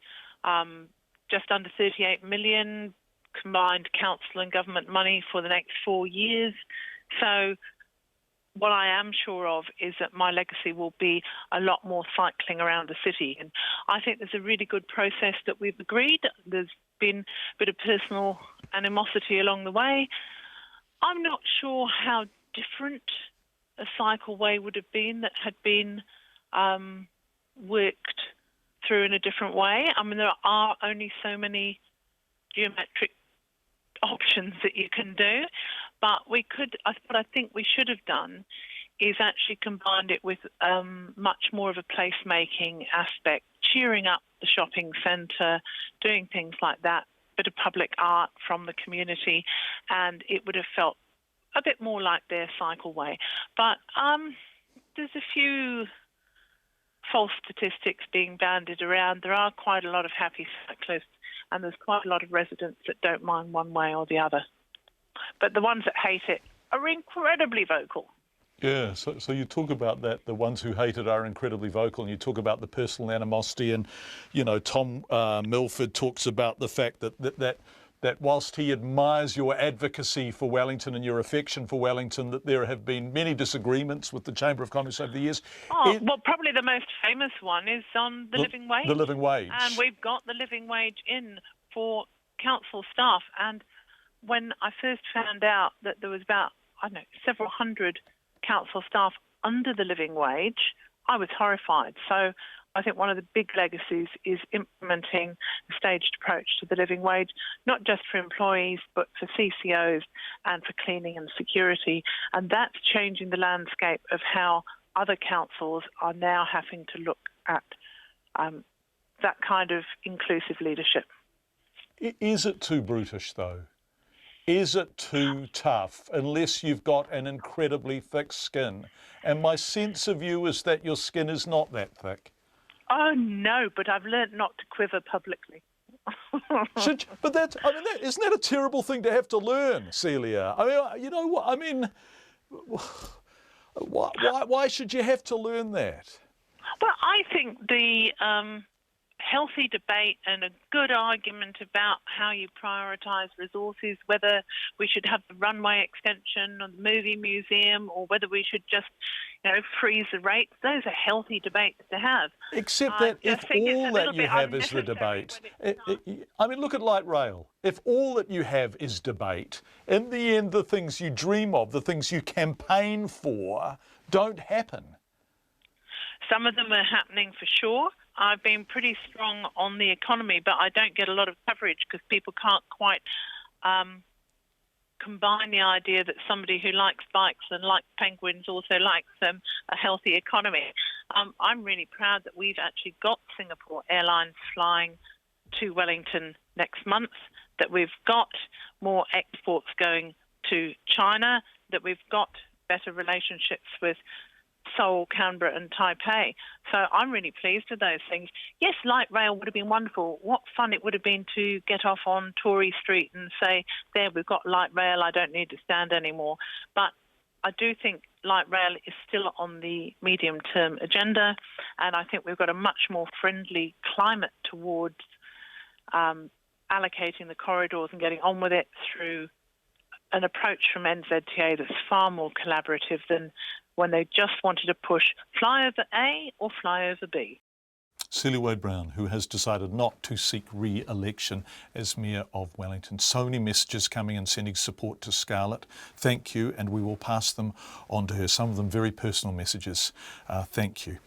just under 38 million combined council and government money for the next 4 years. So what I am sure of is that my legacy will be a lot more cycling around the city. And I think there's a really good process that we've agreed. There's been a bit of personal animosity along the way. I'm not sure how different a cycleway would have been that had been worked through in a different way. I mean, there are only so many geometric options that you can do, but what I think we should have done is actually combined it with much more of a placemaking aspect, cheering up the shopping centre, doing things like that, bit of public art from the community, and it would have felt a bit more like their cycleway. But there's a few false statistics being bandied around. There are quite a lot of happy cyclists, and there's quite a lot of residents that don't mind one way or the other. But the ones that hate it are incredibly vocal. Yeah, so you talk about that, the ones who hate it are incredibly vocal, and you talk about the personal animosity, and, you know, Tom Milford talks about the fact that whilst he admires your advocacy for Wellington and your affection for Wellington, that there have been many disagreements with the Chamber of Commerce over the years. Well, probably the most famous one is on the living wage. The living wage. And we've got the living wage in for council staff. And when I first found out that there was about, I don't know, several hundred council staff under the living wage, I was horrified. So I think one of the big legacies is implementing a staged approach to the living wage, not just for employees, but for CCOs and for cleaning and security. And that's changing the landscape of how other councils are now having to look at that kind of inclusive leadership. Is it too brutish, though? Is it too tough, unless you've got an incredibly thick skin? And my sense of you is that your skin is not that thick. Oh, no, but I've learnt not to quiver publicly. Isn't that a terrible thing to have to learn, Celia? I mean, you know what? I mean, why should you have to learn that? Well, I think the healthy debate and a good argument about how you prioritise resources, whether we should have the runway extension or the movie museum, or whether we should just, freeze the rates, those are healthy debates to have. Except that if all that you have is the debate, I mean, look at light rail. If all that you have is debate, in the end, the things you dream of, the things you campaign for, don't happen. Some of them are happening for sure. I've been pretty strong on the economy, but I don't get a lot of coverage because people can't quite combine the idea that somebody who likes bikes and likes penguins also likes a healthy economy. I'm really proud that we've actually got Singapore Airlines flying to Wellington next month, that we've got more exports going to China, that we've got better relationships with Seoul, Canberra and Taipei. So I'm really pleased with those things. Yes, light rail would have been wonderful. What fun it would have been to get off on Tory Street and say, there, we've got light rail, I don't need to stand anymore. But I do think light rail is still on the medium-term agenda, and I think we've got a much more friendly climate towards allocating the corridors and getting on with it through an approach from NZTA that's far more collaborative than when they just wanted to push flyover A or flyover B. Celia Wade-Brown, who has decided not to seek re-election as Mayor of Wellington. So many messages coming and sending support to Scarlett. Thank you, and we will pass them on to her. Some of them very personal messages. Thank you.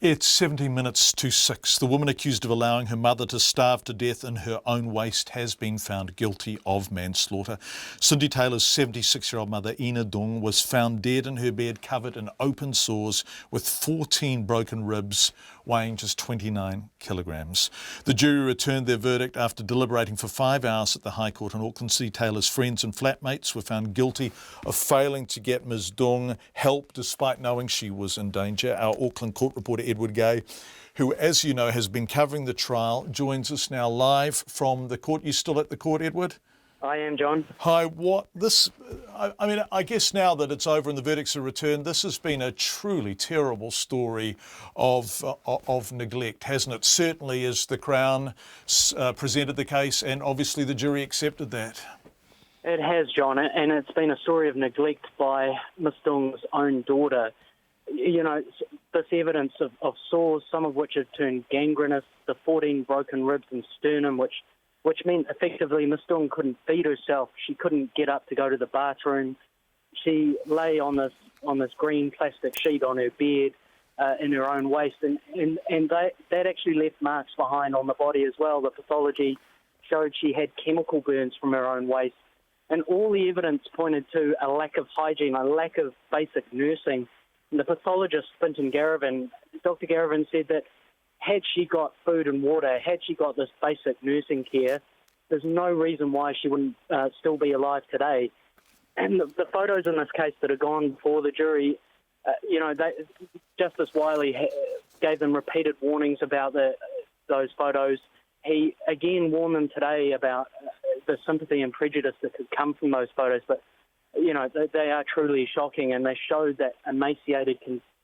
It's 17 minutes to 6. The woman accused of allowing her mother to starve to death in her own waste has been found guilty of manslaughter. Cindy Taylor's 76-year-old mother, Ina Dung, was found dead in her bed, covered in open sores with 14 broken ribs, weighing just 29 kilograms. The jury returned their verdict after deliberating for 5 hours at the High Court in Auckland. Cindy Taylor's friends and flatmates were found guilty of failing to get Ms Dung help despite knowing she was in danger. Our Auckland court reporter Edward Gay, who, as you know, has been covering the trial, joins us now live from the court. You still at the court, Edward? I am, John. Hi. I guess now that it's over and the verdicts are returned, this has been a truly terrible story of neglect, hasn't it? Certainly as the Crown presented the case, and obviously the jury accepted that. It has, John, and it's been a story of neglect by Miss Dung's own daughter. You know, this evidence of sores, some of which have turned gangrenous, the 14 broken ribs and sternum, which meant effectively Miss Dung couldn't feed herself. She couldn't get up to go to the bathroom. She lay on this green plastic sheet on her bed in her own waste, and that actually left marks behind on the body as well. The pathology showed she had chemical burns from her own waste, and all the evidence pointed to a lack of hygiene, a lack of basic nursing, the pathologist, Fintan Garrivan, Dr. Garrivan said that had she got food and water, had she got this basic nursing care, there's no reason why she wouldn't still be alive today. And the photos in this case that are gone before the jury, Justice Wiley gave them repeated warnings about those photos. He again warned them today about the sympathy and prejudice that could come from those photos. But, they are truly shocking, and they show that emaciated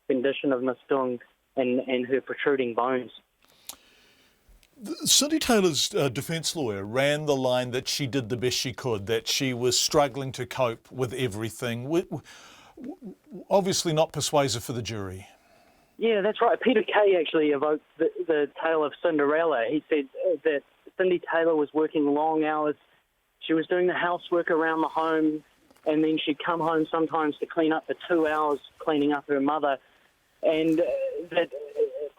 condition of Miss Dung and her protruding bones. Cindy Taylor's defence lawyer ran the line that she did the best she could, that she was struggling to cope with everything. Obviously not persuasive for the jury. Yeah, that's right. Peter Kay actually evoked the tale of Cinderella. He said that Cindy Taylor was working long hours. She was doing the housework around the home, and then she'd come home sometimes to clean up for 2 hours, cleaning up her mother, and that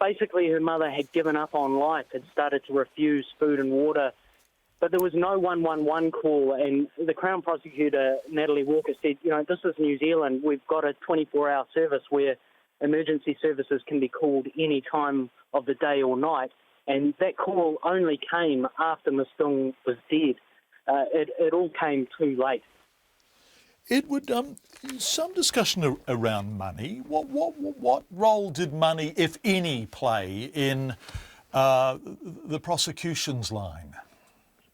basically her mother had given up on life, had started to refuse food and water. But there was no 111 call, and the Crown Prosecutor, Natalie Walker, said, this is New Zealand. We've got a 24-hour service where emergency services can be called any time of the day or night, and that call only came after Miss Dung was dead. It all came too late. Edward, some discussion around money. What role did money, if any, play in the prosecution's line?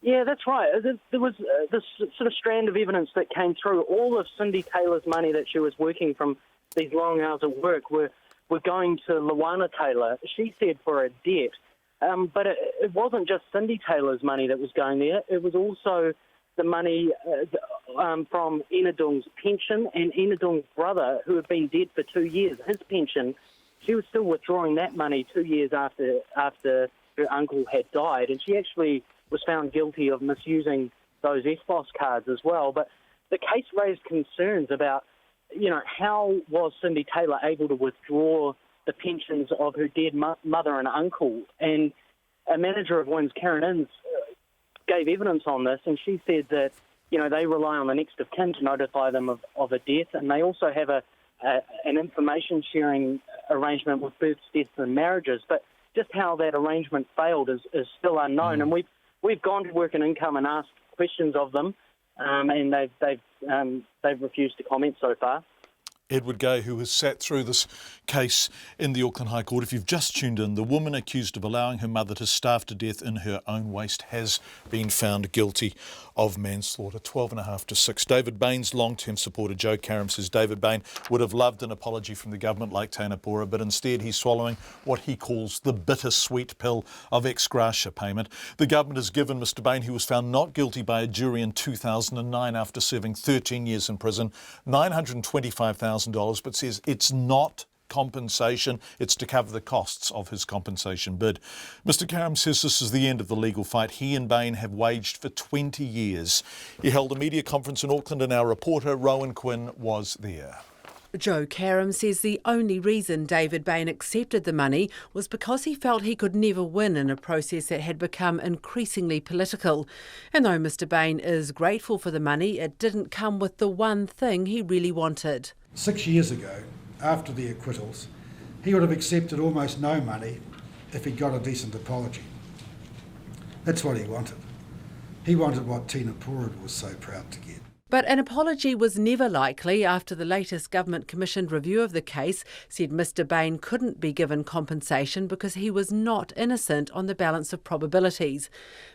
Yeah, that's right. There was this sort of strand of evidence that came through. All of Cindy Taylor's money that she was working from these long hours of work were going to Luana Taylor. She said for a debt. But it wasn't just Cindy Taylor's money that was going there. It was also the money from Ina Dung's pension, and Ina Dung's brother, who had been dead for 2 years, his pension. She was still withdrawing that money 2 years after her uncle had died, and she actually was found guilty of misusing those EFTPOS cards as well. But the case raised concerns about, how was Cindy Taylor able to withdraw the pensions of her dead mother and uncle? And a manager of Wynn's, Karen Inns, gave evidence on this, and she said that, they rely on the next of kin to notify them of a death, and they also have an information sharing arrangement with births, deaths and marriages. But just how that arrangement failed is still unknown, and we've gone to Work and Income and asked questions of them, and they've refused to comment so far. Edward Gay, who has sat through this case in the Auckland High Court. If you've just tuned in, the woman accused of allowing her mother to starve to death in her own waste has been found guilty of manslaughter. 12.5 to 6. David Bain's long-term supporter, Joe Karam, says David Bain would have loved an apology from the government like Tēnā Pora, but instead he's swallowing what he calls the bittersweet pill of ex gratia payment. The government has given Mr Bain, who was found not guilty by a jury in 2009 after serving 13 years in prison, $925,000, but says it's not compensation, it's to cover the costs of his compensation bid. Mr Karam says this is the end of the legal fight he and Bain have waged for 20 years. He held a media conference in Auckland and our reporter Rowan Quinn was there. Joe Karam says the only reason David Bain accepted the money was because he felt he could never win in a process that had become increasingly political. And though Mr Bain is grateful for the money, it didn't come with the one thing he really wanted. 6 years ago, after the acquittals, he would have accepted almost no money if he'd got a decent apology. That's what he wanted. He wanted what Tēnā Pora was so proud to get. But an apology was never likely after the latest government-commissioned review of the case said Mr Bain couldn't be given compensation because he was not innocent on the balance of probabilities.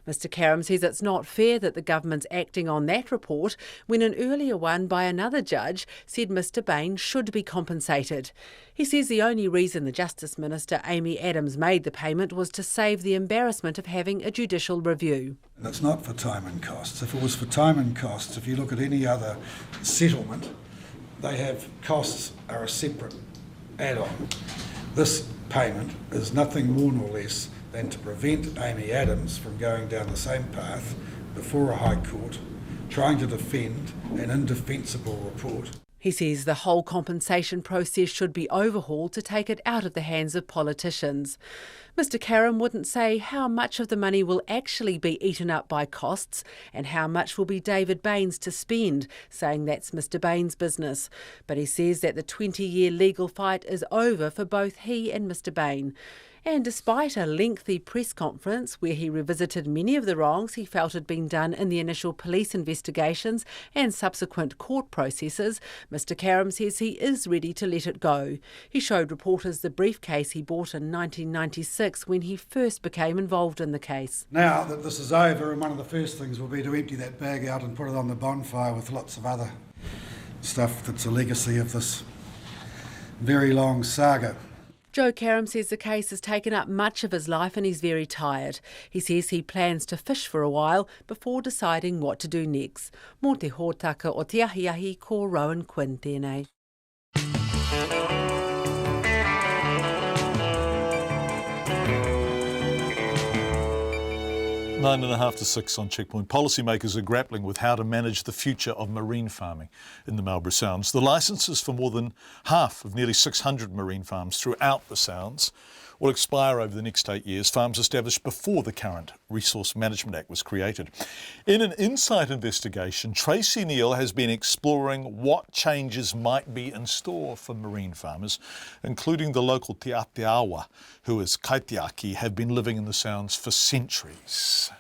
Mr Karam says it's not fair that the government's acting on that report when an earlier one by another judge said Mr Bain should be compensated. He says the only reason the Justice Minister Amy Adams made the payment was to save the embarrassment of having a judicial review. And it's not for time and costs. If it was for time and costs, if you look at any other settlement, they have costs are a separate add-on. This payment is nothing more nor less than to prevent Amy Adams from going down the same path before a High Court, trying to defend an indefensible report. He says the whole compensation process should be overhauled to take it out of the hands of politicians. Mr Karam wouldn't say how much of the money will actually be eaten up by costs and how much will be David Bain's to spend, saying that's Mr Bain's business. But he says that the 20-year legal fight is over for both he and Mr Bain. And despite a lengthy press conference where he revisited many of the wrongs he felt had been done in the initial police investigations and subsequent court processes, Mr Karam says he is ready to let it go. He showed reporters the briefcase he bought in 1996 when he first became involved in the case. Now that this is over, and one of the first things will be to empty that bag out and put it on the bonfire with lots of other stuff that's a legacy of this very long saga. Joe Karam says the case has taken up much of his life and he's very tired. He says he plans to fish for a while before deciding what to do next. Mō te hōtaka o te ahiahi ko Rowan Quinn tēnei. 9.5 to 6 on Checkpoint. Policymakers are grappling with how to manage the future of marine farming in the Marlborough Sounds. The licences for more than half of nearly 600 marine farms throughout the Sounds will expire over the next 8 years, farms established before the current Resource Management Act was created. In an insight investigation, Tracy Neal has been exploring what changes might be in store for marine farmers, including the local Te Ateawa, who as kaitiaki have been living in the Sounds for centuries.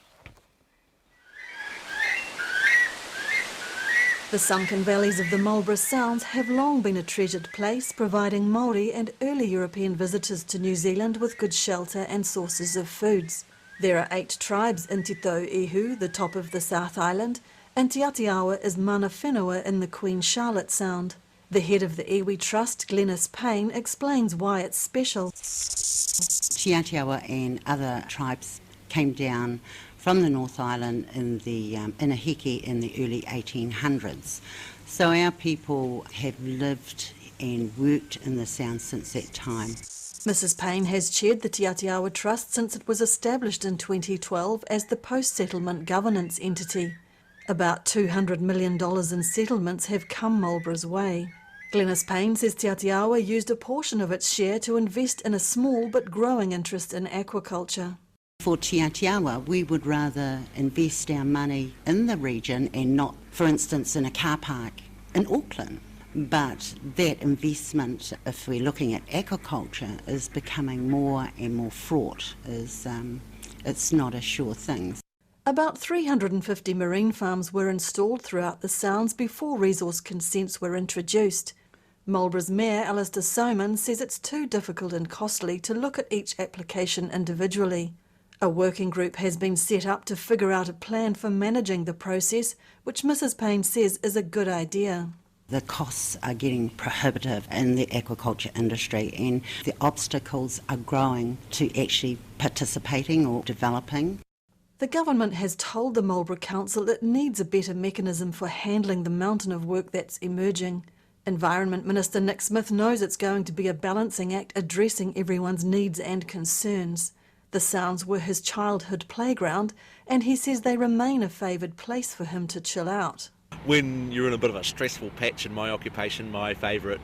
The sunken valleys of the Marlborough Sounds have long been a treasured place, providing Māori and early European visitors to New Zealand with good shelter and sources of foods. There are 8 tribes in Te Tau Ihu, the top of the South Island, and Te Ateawa is mana whenua in the Queen Charlotte Sound. The head of the Iwi Trust, Glenys Payne, explains why it's special. Te Ateawa and other tribes came down from the North Island in the Inahiki in the early 1800s. So our people have lived and worked in the Sound since that time. Mrs Payne has chaired the Te Ateawa Trust since it was established in 2012 as the post-settlement governance entity. About $200 million in settlements have come Marlborough's way. Glenys Payne says Te Ateawa used a portion of its share to invest in a small but growing interest in aquaculture. For Te Ateawa, we would rather invest our money in the region and not, for instance, in a car park in Auckland. But that investment, if we're looking at aquaculture, is becoming more and more fraught. It's not a sure thing. About 350 marine farms were installed throughout the Sounds before resource consents were introduced. Marlborough's Mayor Alistair Soman says it's too difficult and costly to look at each application individually. A working group has been set up to figure out a plan for managing the process, which Mrs Payne says is a good idea. The costs are getting prohibitive in the aquaculture industry and the obstacles are growing to actually participating or developing. The government has told the Marlborough Council it needs a better mechanism for handling the mountain of work that's emerging. Environment Minister Nick Smith knows it's going to be a balancing act addressing everyone's needs and concerns. The Sounds were his childhood playground, and he says they remain a favoured place for him to chill out. When you're in a bit of a stressful patch in my occupation, my favourite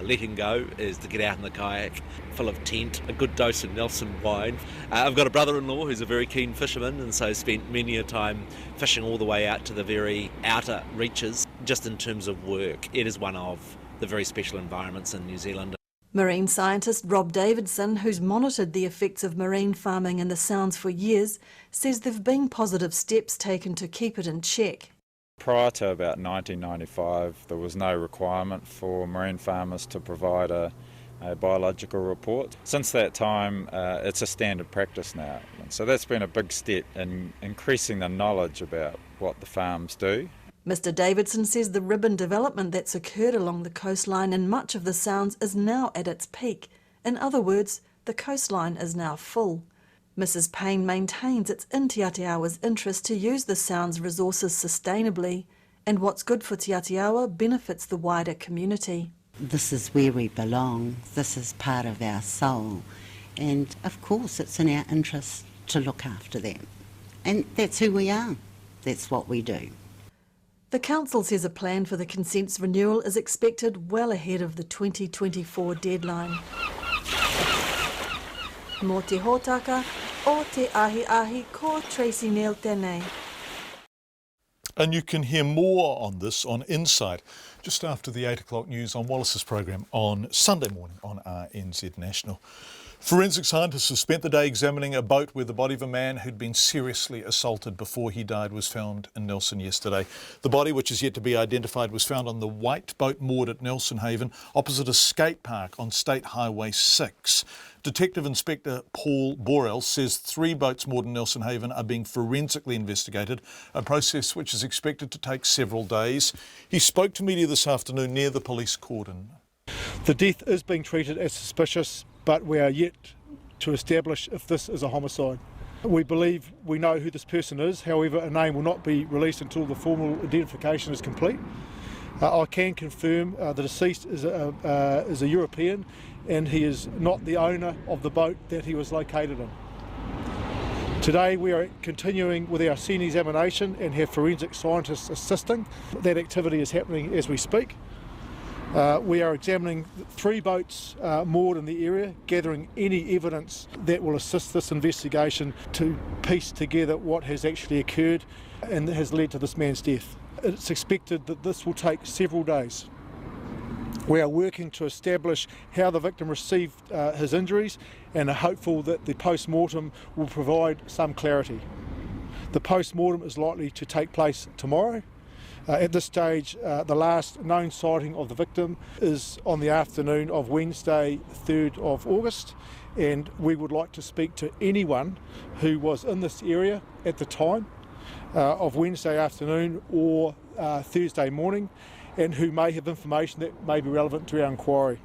letting go is to get out in the kayak, full of tent, a good dose of Nelson wine. I've got a brother-in-law who's a very keen fisherman, and so spent many a time fishing all the way out to the very outer reaches. Just in terms of work, it is one of the very special environments in New Zealand. Marine scientist Rob Davidson, who's monitored the effects of marine farming in the Sounds for years, says there have been positive steps taken to keep it in check. Prior to about 1995, there was no requirement for marine farmers to provide a biological report. Since that time, it's a standard practice now. And so that's been a big step in increasing the knowledge about what the farms do. Mr Davidson says the ribbon development that's occurred along the coastline in much of the Sounds is now at its peak. In other words, the coastline is now full. Mrs Payne maintains it's in Te Ateawa's interest to use the Sounds resources sustainably, and what's good for Te Ateawa benefits the wider community. This is where we belong, this is part of our soul, and of course it's in our interest to look after them. And that's who we are, that's what we do. The council says a plan for the consents renewal is expected well ahead of the 2024 deadline. Mō te hōtaka, o te ahi ko Tracy Neal tēnei. And you can hear more on this on Insight just after the 8 o'clock news on Wallace's program on Sunday morning on RNZ National. Forensic scientists have spent the day examining a boat where the body of a man who'd been seriously assaulted before he died was found in Nelson yesterday. The body, which is yet to be identified, was found on the white boat moored at Nelson Haven opposite a skate park on State Highway 6. Detective Inspector Paul Borrell says 3 boats moored in Nelson Haven are being forensically investigated, a process which is expected to take several days. He spoke to media this afternoon near the police cordon. The death is being treated as suspicious, but we are yet to establish if this is a homicide. We believe we know who this person is, however a name will not be released until the formal identification is complete. I can confirm the deceased is a European and he is not the owner of the boat that he was located in. Today we are continuing with our scene examination and have forensic scientists assisting. That activity is happening as we speak. We are examining 3 boats moored in the area, gathering any evidence that will assist this investigation to piece together what has actually occurred and that has led to this man's death. It's expected that this will take several days. We are working to establish how the victim received his injuries and are hopeful that the post-mortem will provide some clarity. The post-mortem is likely to take place tomorrow. At this stage, the last known sighting of the victim is on the afternoon of Wednesday, 3rd of August, and we would like to speak to anyone who was in this area at the time of Wednesday afternoon or Thursday morning, and who may have information that may be relevant to our inquiry.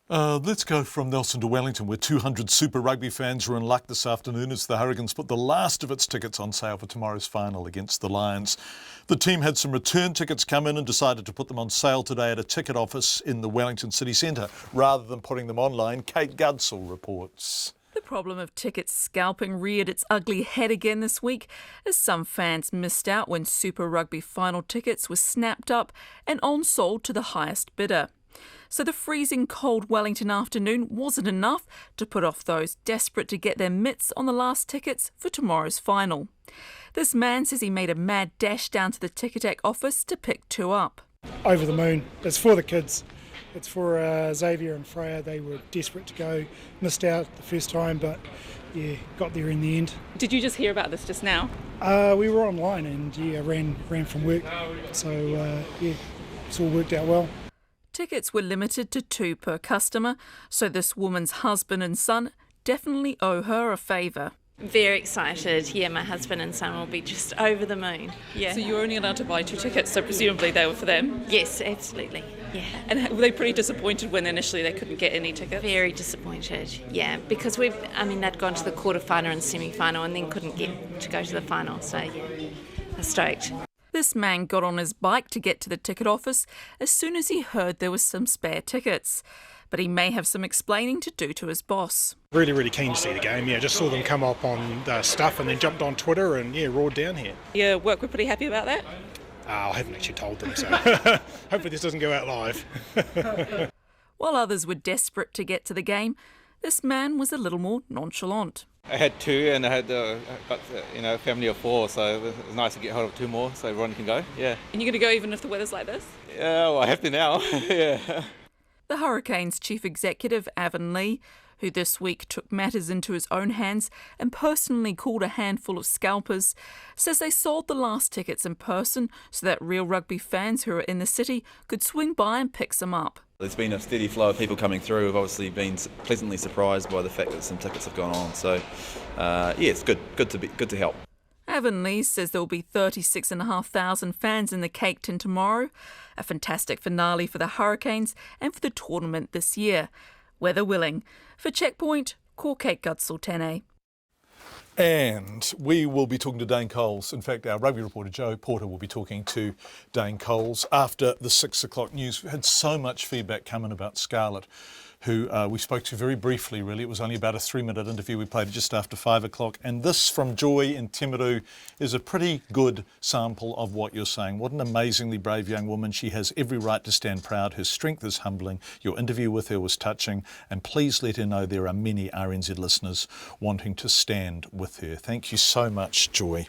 Let's go from Nelson to Wellington, where 200 Super Rugby fans were in luck this afternoon as the Hurricanes put the last of its tickets on sale for tomorrow's final against the Lions. The team had some return tickets come in and decided to put them on sale today at a ticket office in the Wellington city centre, rather than putting them online. Kate Gudsall reports. The problem of tickets scalping reared its ugly head again this week, as some fans missed out when Super Rugby final tickets were snapped up and on-sold to the highest bidder. So the freezing cold Wellington afternoon wasn't enough to put off those desperate to get their mitts on the last tickets for tomorrow's final. This man says he made a mad dash down to the Ticketek office to pick 2 up. Over the moon. It's for the kids. It's for Xavier and Freya. They were desperate to go. Missed out the first time, but yeah, got there in the end. Did you just hear about this just now? We were online and ran from work. So it's all worked out well. Tickets were limited to 2 per customer, so this woman's husband and son definitely owe her a favour. Very excited. Yeah, my husband and son will be just over the moon. Yeah. So you were only allowed to buy 2 tickets, so presumably they were for them? Yes, absolutely. Yeah. And were they pretty disappointed when initially they couldn't get any tickets? Very disappointed, yeah, because they'd gone to the quarterfinal and semi-final and then couldn't get to go to the final, so yeah, they're stoked. This man got on his bike to get to the ticket office as soon as he heard there was some spare tickets. But he may have some explaining to do to his boss. Really, really keen to see the game. Yeah, just saw them come up on the stuff and then jumped on Twitter and roared down here. Your work were pretty happy about that? I haven't actually told them, so hopefully this doesn't go out live. While others were desperate to get to the game, this man was a little more nonchalant. I had 2 and I had a family of 4, so it was nice to get hold of 2 more so everyone can go. Yeah. And you're going to go even if the weather's like this? Yeah, well, I have to now. Yeah. The Hurricanes chief executive, Avon Lee, who this week took matters into his own hands and personally called a handful of scalpers, says they sold the last tickets in person so that real rugby fans who are in the city could swing by and pick some up. There's been a steady flow of people coming through. We've obviously been pleasantly surprised by the fact that some tickets have gone on. So, it's good to help. Avon Lee says there will be 36,500 fans in the Cake Tin tomorrow, a fantastic finale for the Hurricanes and for the tournament this year, weather willing. For Checkpoint, Kate Gudsall Tene. And we will be talking to Dane Coles. In fact, our rugby reporter Joe Porter will be talking to Dane Coles after the 6 o'clock news. We've had so much feedback coming about Scarlett. who we spoke to very briefly, really. It was only about a 3-minute interview. We played it just after 5 o'clock. And this from Joy in Timaru is a pretty good sample of what you're saying. What an amazingly brave young woman. She has every right to stand proud. Her strength is humbling. Your interview with her was touching. And please let her know there are many RNZ listeners wanting to stand with her. Thank you so much, Joy.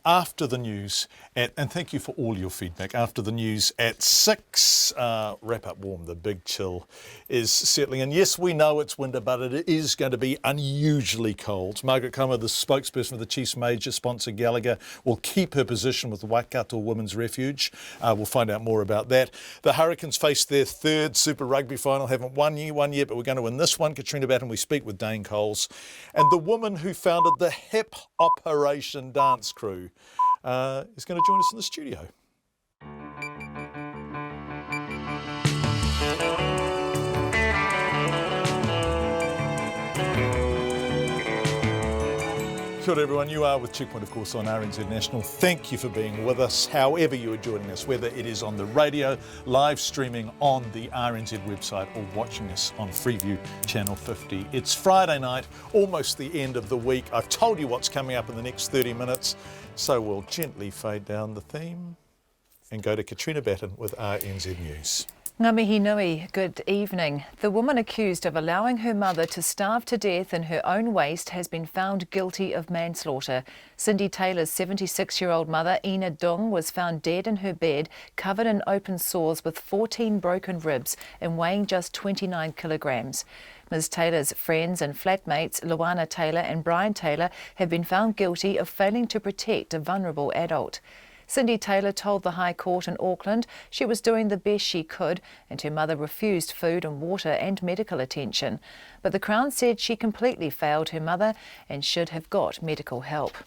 After the news, and thank you for all your feedback, after the news at 6, wrap up warm, the big chill is settling in. Yes, we know it's winter, but it is going to be unusually cold. Margaret Comer, the spokesperson for the Chiefs major sponsor Gallagher, will keep her position with Waikato Women's Refuge. We'll find out more about that. The Hurricanes face their 3rd Super Rugby final. Haven't won yet, but we're going to win this one. Katrina Batten, we speak with Dane Coles. And the woman who founded the Hip Operation Dance Crew is going to join us in the studio. Kia ora everyone, you are with Checkpoint, of course, on RNZ National. Thank you for being with us, however you are joining us, whether it is on the radio, live streaming on the RNZ website, or watching us on Freeview Channel 50. It's Friday night, almost the end of the week. I've told you what's coming up in the next 30 minutes, so we'll gently fade down the theme and go to Katrina Batten with RNZ News. Ngā mihi nui, good evening. The woman accused of allowing her mother to starve to death in her own waste has been found guilty of manslaughter. Cindy Taylor's 76-year-old mother, Ina Dung, was found dead in her bed, covered in open sores with 14 broken ribs and weighing just 29 kilograms. Ms Taylor's friends and flatmates, Luana Taylor and Brian Taylor, have been found guilty of failing to protect a vulnerable adult. Cindy Taylor told the High Court in Auckland she was doing the best she could and her mother refused food and water and medical attention. But the Crown said she completely failed her mother and should have got medical help.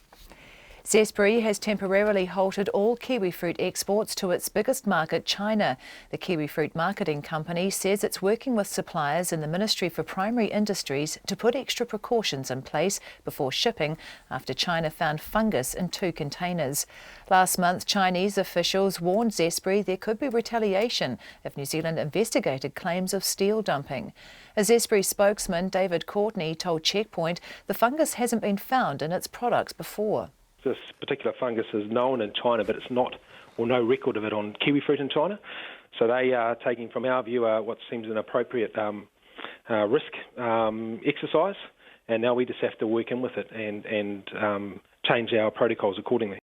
Zespri has temporarily halted all kiwi fruit exports to its biggest market, China. The kiwi fruit marketing company says it's working with suppliers in the Ministry for Primary Industries to put extra precautions in place before shipping after China found fungus in 2 containers. Last month, Chinese officials warned Zespri there could be retaliation if New Zealand investigated claims of steel dumping. A Zespri spokesman, David Courtney, told Checkpoint the fungus hasn't been found in its products before. This particular fungus is known in China, but it's not, or no record of it on kiwi fruit in China. So they are taking, from our view, what seems an appropriate risk exercise, and now we just have to work in with it and change our protocols accordingly.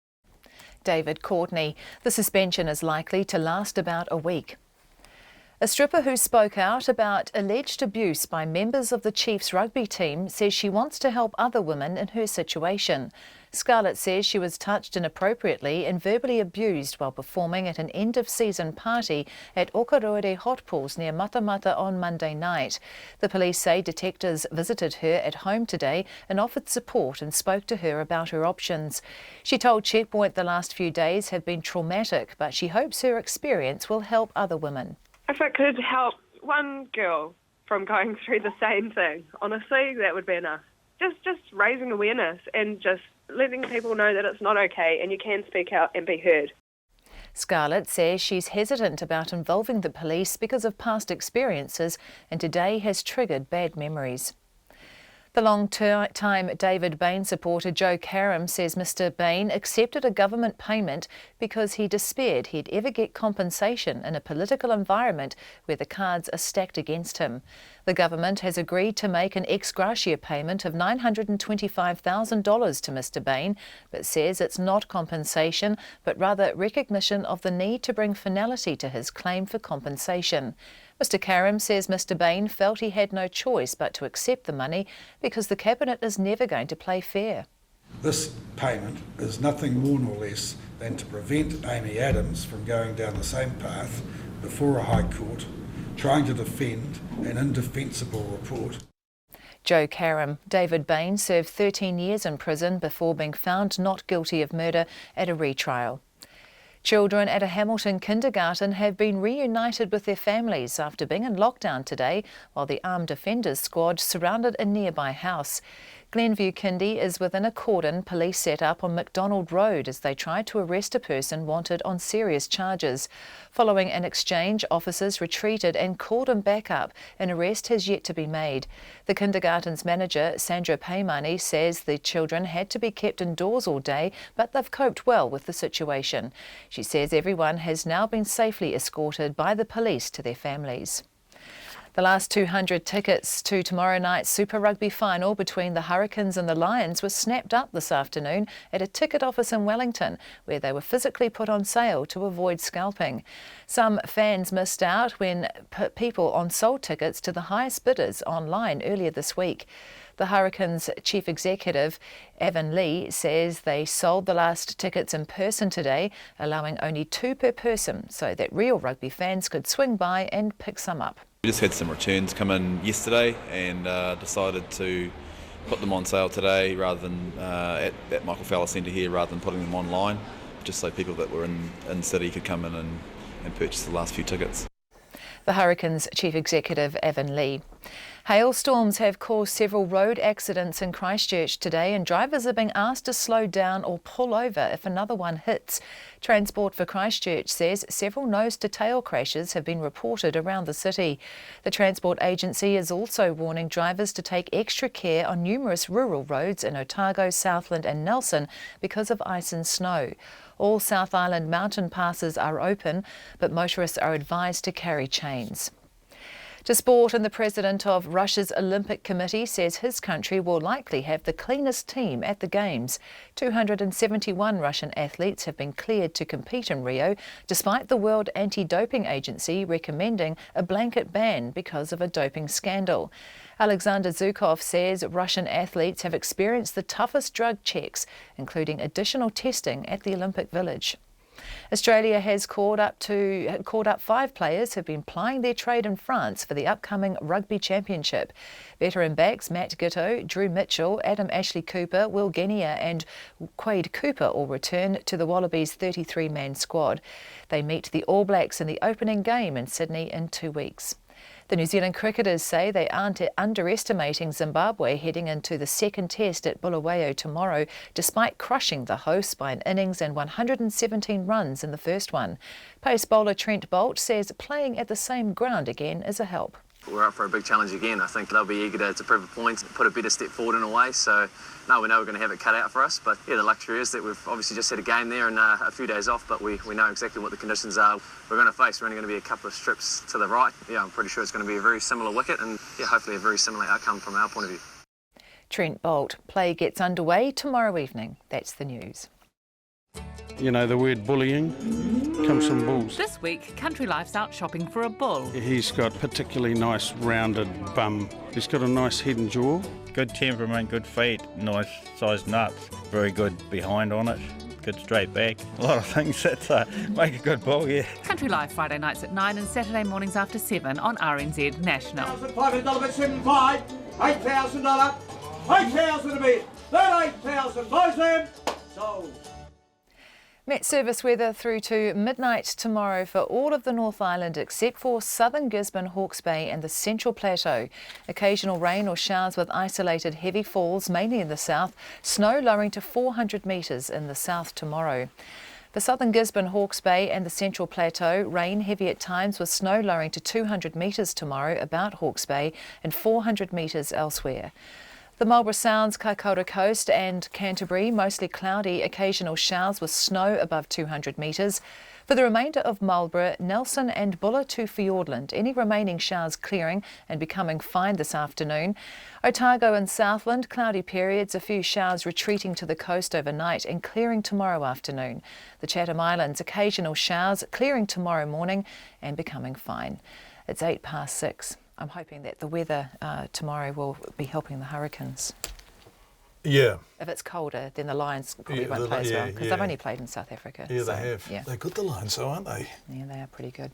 David Courtney. The suspension is likely to last about a week. A stripper who spoke out about alleged abuse by members of the Chiefs rugby team says she wants to help other women in her situation. Scarlett says she was touched inappropriately and verbally abused while performing at an end-of-season party at Okaroere Hot Pools near Matamata on Monday night. The police say detectives visited her at home today and offered support and spoke to her about her options. She told Checkpoint the last few days have been traumatic, but she hopes her experience will help other women. If it could help one girl from going through the same thing, honestly, that would be enough. Just raising awareness and just letting people know that it's not okay and you can speak out and be heard. Scarlett says she's hesitant about involving the police because of past experiences and today has triggered bad memories. The long-time David Bain supporter Joe Karam says Mr Bain accepted a government payment because he despaired he'd ever get compensation in a political environment where the cards are stacked against him. The government has agreed to make an ex gratia payment of $925,000 to Mr Bain, but says it's not compensation, but rather recognition of the need to bring finality to his claim for compensation. Mr Karam says Mr Bain felt he had no choice but to accept the money because the Cabinet is never going to play fair. This payment is nothing more nor less than to prevent Amy Adams from going down the same path before a High Court, trying to defend an indefensible report. Joe Karam. David Bain served 13 years in prison before being found not guilty of murder at a retrial. Children at a Hamilton kindergarten have been reunited with their families after being in lockdown today while the Armed Defenders Squad surrounded a nearby house. Glenview Kindy is within a cordon police set up on McDonald Road as they tried to arrest a person wanted on serious charges. Following an exchange, officers retreated and called him back up. An arrest has yet to be made. The kindergarten's manager, Sandra Paimani, says the children had to be kept indoors all day, but they've coped well with the situation. She says everyone has now been safely escorted by the police to their families. The last 200 tickets to tomorrow night's Super Rugby final between the Hurricanes and the Lions were snapped up this afternoon at a ticket office in Wellington, where they were physically put on sale to avoid scalping. Some fans missed out when people on-sold tickets to the highest bidders online earlier this week. The Hurricanes Chief Executive, Evan Lee, says they sold the last tickets in person today, allowing only 2 per person so that real rugby fans could swing by and pick some up. We just had some returns come in yesterday and decided to put them on sale today rather than at Michael Fowler Centre here, rather than putting them online, just so people that were in city could come in and purchase the last few tickets. The Hurricanes Chief Executive, Evan Lee. Hailstorms have caused several road accidents in Christchurch today, and drivers are being asked to slow down or pull over if another one hits. Transport for Christchurch says several nose-to-tail crashes have been reported around the city. The Transport Agency is also warning drivers to take extra care on numerous rural roads in Otago, Southland and Nelson because of ice and snow. All South Island mountain passes are open, but motorists are advised to carry chains. To sport, and the president of Russia's Olympic Committee says his country will likely have the cleanest team at the Games. 271 Russian athletes have been cleared to compete in Rio, despite the World Anti-Doping Agency recommending a blanket ban because of a doping scandal. Alexander Zhukov says Russian athletes have experienced the toughest drug checks, including additional testing at the Olympic Village. Australia has called up 5 players who have been plying their trade in France for the upcoming Rugby Championship. Veteran backs Matt Giteau, Drew Mitchell, Adam Ashley Cooper, Will Genia and Quade Cooper all return to the Wallabies' 33-man squad. They meet the All Blacks in the opening game in Sydney in 2 weeks. The New Zealand cricketers say they aren't underestimating Zimbabwe heading into the second test at Bulawayo tomorrow, despite crushing the hosts by an innings and 117 runs in the first one. Pace bowler Trent Boult says playing at the same ground again is a help. We're up for a big challenge again. I think they'll be eager to prove a point, put a better step forward in a way. So, no, we know we're going to have it cut out for us. But, yeah, the luxury is that we've obviously just had a game there and a few days off, but we know exactly what the conditions are we're going to face. We're only going to be a couple of strips to the right. Yeah, I'm pretty sure it's going to be a very similar wicket and, yeah, hopefully a very similar outcome from our point of view. Trent Boult. Play gets underway tomorrow evening. That's the news. You know, the word bullying comes from bulls. This week, Country Life's out shopping for a bull. He's got particularly nice rounded bum. He's got a nice head and jaw. Good temperament, good feet, nice sized nuts. Very good behind on it, good straight back. A lot of things that make a good bull, yeah. Country Life Friday nights at 9 and Saturday mornings after 7 on RNZ National. $575, $8,000, $8,000 a bit, $38,000, buys them, sold. Met service weather through to midnight tomorrow for all of the North Island except for southern Gisborne, Hawke's Bay and the Central Plateau. Occasional rain or showers with isolated heavy falls, mainly in the south. Snow lowering to 400 metres in the south tomorrow. For southern Gisborne, Hawke's Bay and the Central Plateau, rain heavy at times with snow lowering to 200 metres tomorrow about Hawke's Bay and 400 metres elsewhere. The Marlborough Sounds, Kaikoura Coast and Canterbury, mostly cloudy, occasional showers with snow above 200 metres. For the remainder of Marlborough, Nelson and Buller to Fiordland, any remaining showers clearing and becoming fine this afternoon. Otago and Southland, cloudy periods, a few showers retreating to the coast overnight and clearing tomorrow afternoon. The Chatham Islands, occasional showers, clearing tomorrow morning and becoming fine. It's 6:08. I'm hoping that the weather tomorrow will be helping the Hurricanes. Yeah. If it's colder, then the Lions probably won't play as well, because they've only played in South Africa. Yeah, so, they have. Yeah. They're good, the Lions, though, aren't they? Yeah, they are pretty good.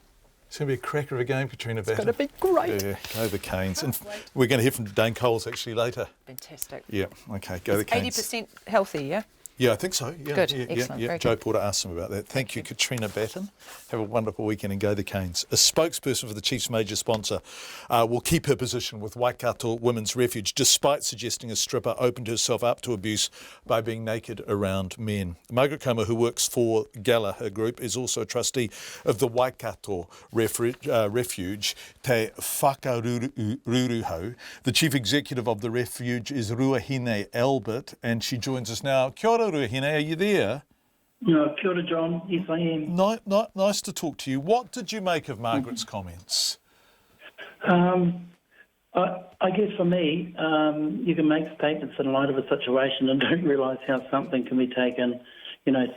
It's going to be a cracker of a game, Katrina Batten. It's going to be great. Yeah, go the Canes. And we're going to hear from Dane Coles actually later. Fantastic. Yeah, okay, go the Canes. 80% healthy, yeah? Yeah, I think so. Yeah, Good. yeah, Excellent. yeah. Very Joe good. Porter asked him about that. Thank you, Katrina Batten. Have a wonderful weekend and go the Canes. A spokesperson for the Chiefs' major sponsor will keep her position with Waikato Women's Refuge, despite suggesting a stripper opened herself up to abuse by being naked around men. Margaret Comer, who works for Gallagher Group, is also a trustee of the Waikato Refuge, Te Whakaruruhau. The chief executive of the refuge is Ruahine Albert, and she joins us now. Kia ora, Ruahine, are you there? No, kia ora, John. Yes, I am. Nice to talk to you. What did you make of Margaret's comments? I guess for me, you can make statements in light of a situation and don't realise how something can be taken,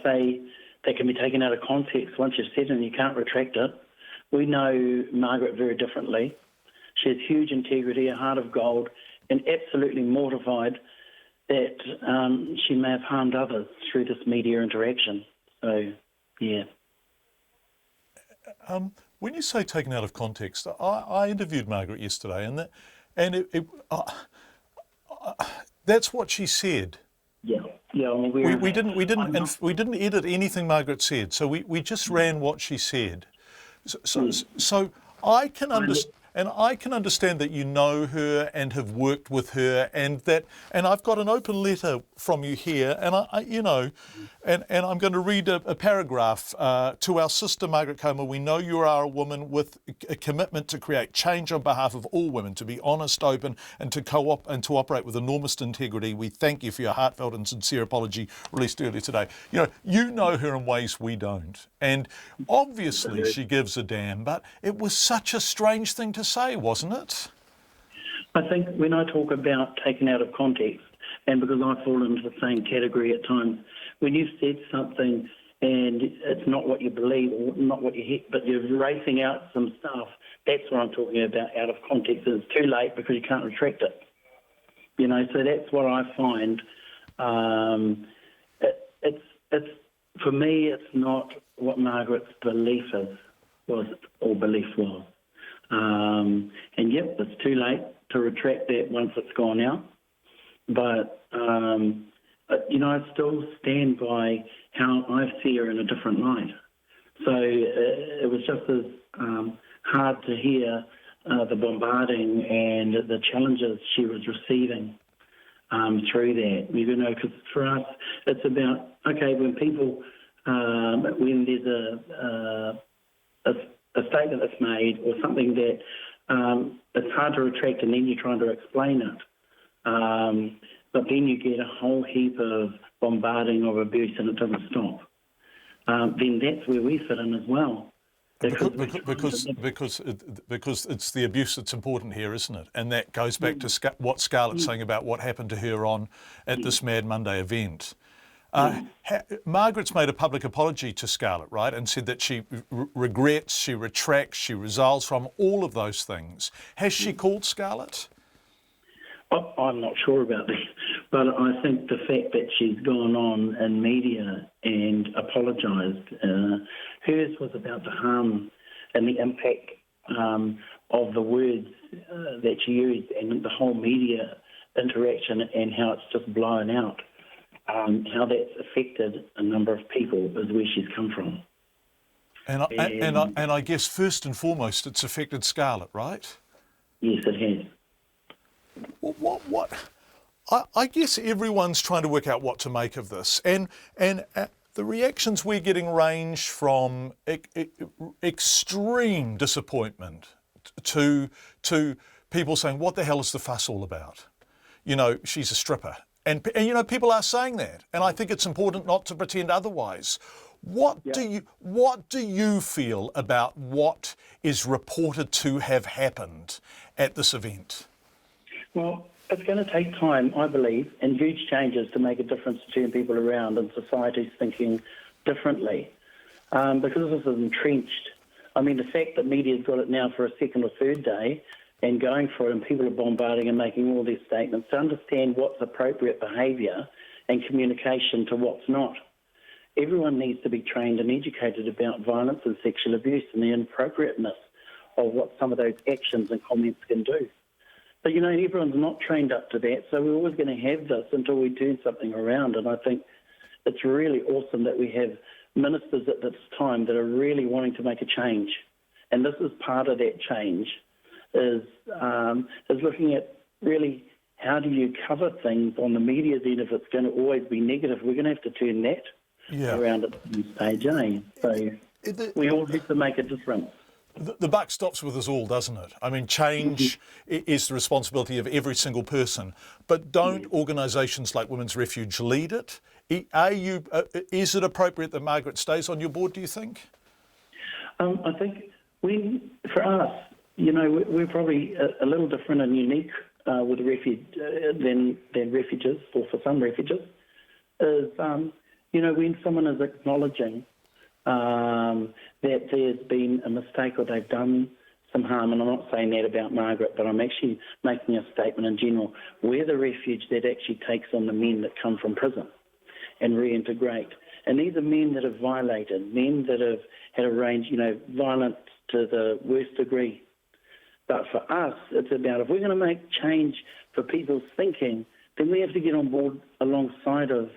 say that can be taken out of context. Once you've said it and you can't retract it. We know Margaret very differently. She has huge integrity, a heart of gold, and absolutely mortified that she may have harmed others through this media interaction. So, yeah. When you say taken out of context, I interviewed Margaret yesterday, and that's what she said. Yeah. We didn't edit anything Margaret said, so we just ran what she said. So I can understand. And I can understand that you know her and have worked with her, and I've got an open letter from you here, and I'm going to read a paragraph to our sister Margaret Comer. We know you are a woman with a commitment to create change on behalf of all women, to be honest, open, and to operate with enormous integrity. We thank you for your heartfelt and sincere apology released earlier today. You know her in ways we don't, and obviously she gives a damn. But it was such a strange thing to say, wasn't it? I think when I talk about taken out of context, and because I fall into the same category at times, when you've said something and it's not what you believe or not what you hear, but you're racing out some stuff, that's what I'm talking about out of context. It's too late because you can't retract it. So that's what I find. It's for me, it's not what Margaret's belief was. And yep, it's too late to retract that once it's gone out. But, I still stand by how I see her in a different light. So it was just as hard to hear the bombarding and the challenges she was receiving through that. Because for us, it's about, okay, when people, when there's a statement that's made or something that it's hard to retract and then you're trying to explain it. But then you get a whole heap of bombarding or abuse and it doesn't stop. Then that's where we fit in as well. Because it's the abuse that's important here, isn't it? And that goes back to what Scarlett's saying about what happened to her at this Mad Monday event. Margaret's made a public apology to Scarlett, right, and said that she regrets, she retracts, she resolves from all of those things. Has she called Scarlett? I'm not sure about that, but I think the fact that she's gone on in media and apologised, hers was about the harm and the impact of the words that she used and the whole media interaction and how it's just blown out. How that's affected a number of people is where she's come from. And I guess first and foremost, it's affected Scarlett, right? Yes, it has. What? I guess everyone's trying to work out what to make of this, and the reactions we're getting range from extreme disappointment to people saying, "What the hell is the fuss all about?" She's a stripper. And people are saying that, and I think it's important not to pretend otherwise. What do you feel about what is reported to have happened at this event? Well, it's going to take time, I believe, and huge changes to make a difference to turn people around and society's thinking differently, because this is entrenched. I mean, the fact that media's got it now for a second or third day and going for it, and people are bombarding and making all these statements to understand what's appropriate behaviour and communication to what's not. Everyone needs to be trained and educated about violence and sexual abuse and the inappropriateness of what some of those actions and comments can do. But, everyone's not trained up to that, so we're always going to have this until we turn something around. And I think it's really awesome that we have ministers at this time that are really wanting to make a change. And this is part of that change, is looking at really how do you cover things on the media then if it's going to always be negative. We're going to have to turn that around at some stage, eh? So we all have to make a difference. The buck stops with us all, doesn't it? I mean, change is the responsibility of every single person. But don't organisations like Women's Refuge lead it? Is it appropriate that Margaret stays on your board, do you think? I think for us, we're probably a little different and unique with than refuges, or for some refuges, is, when someone is acknowledging that there's been a mistake or they've done some harm, and I'm not saying that about Margaret, but I'm actually making a statement in general. We're the refuge that actually takes on the men that come from prison and reintegrate. And these are men that have violated, men that have had a range, violence to the worst degree. But for us, it's about, if we're going to make change for people's thinking, then we have to get on board alongside of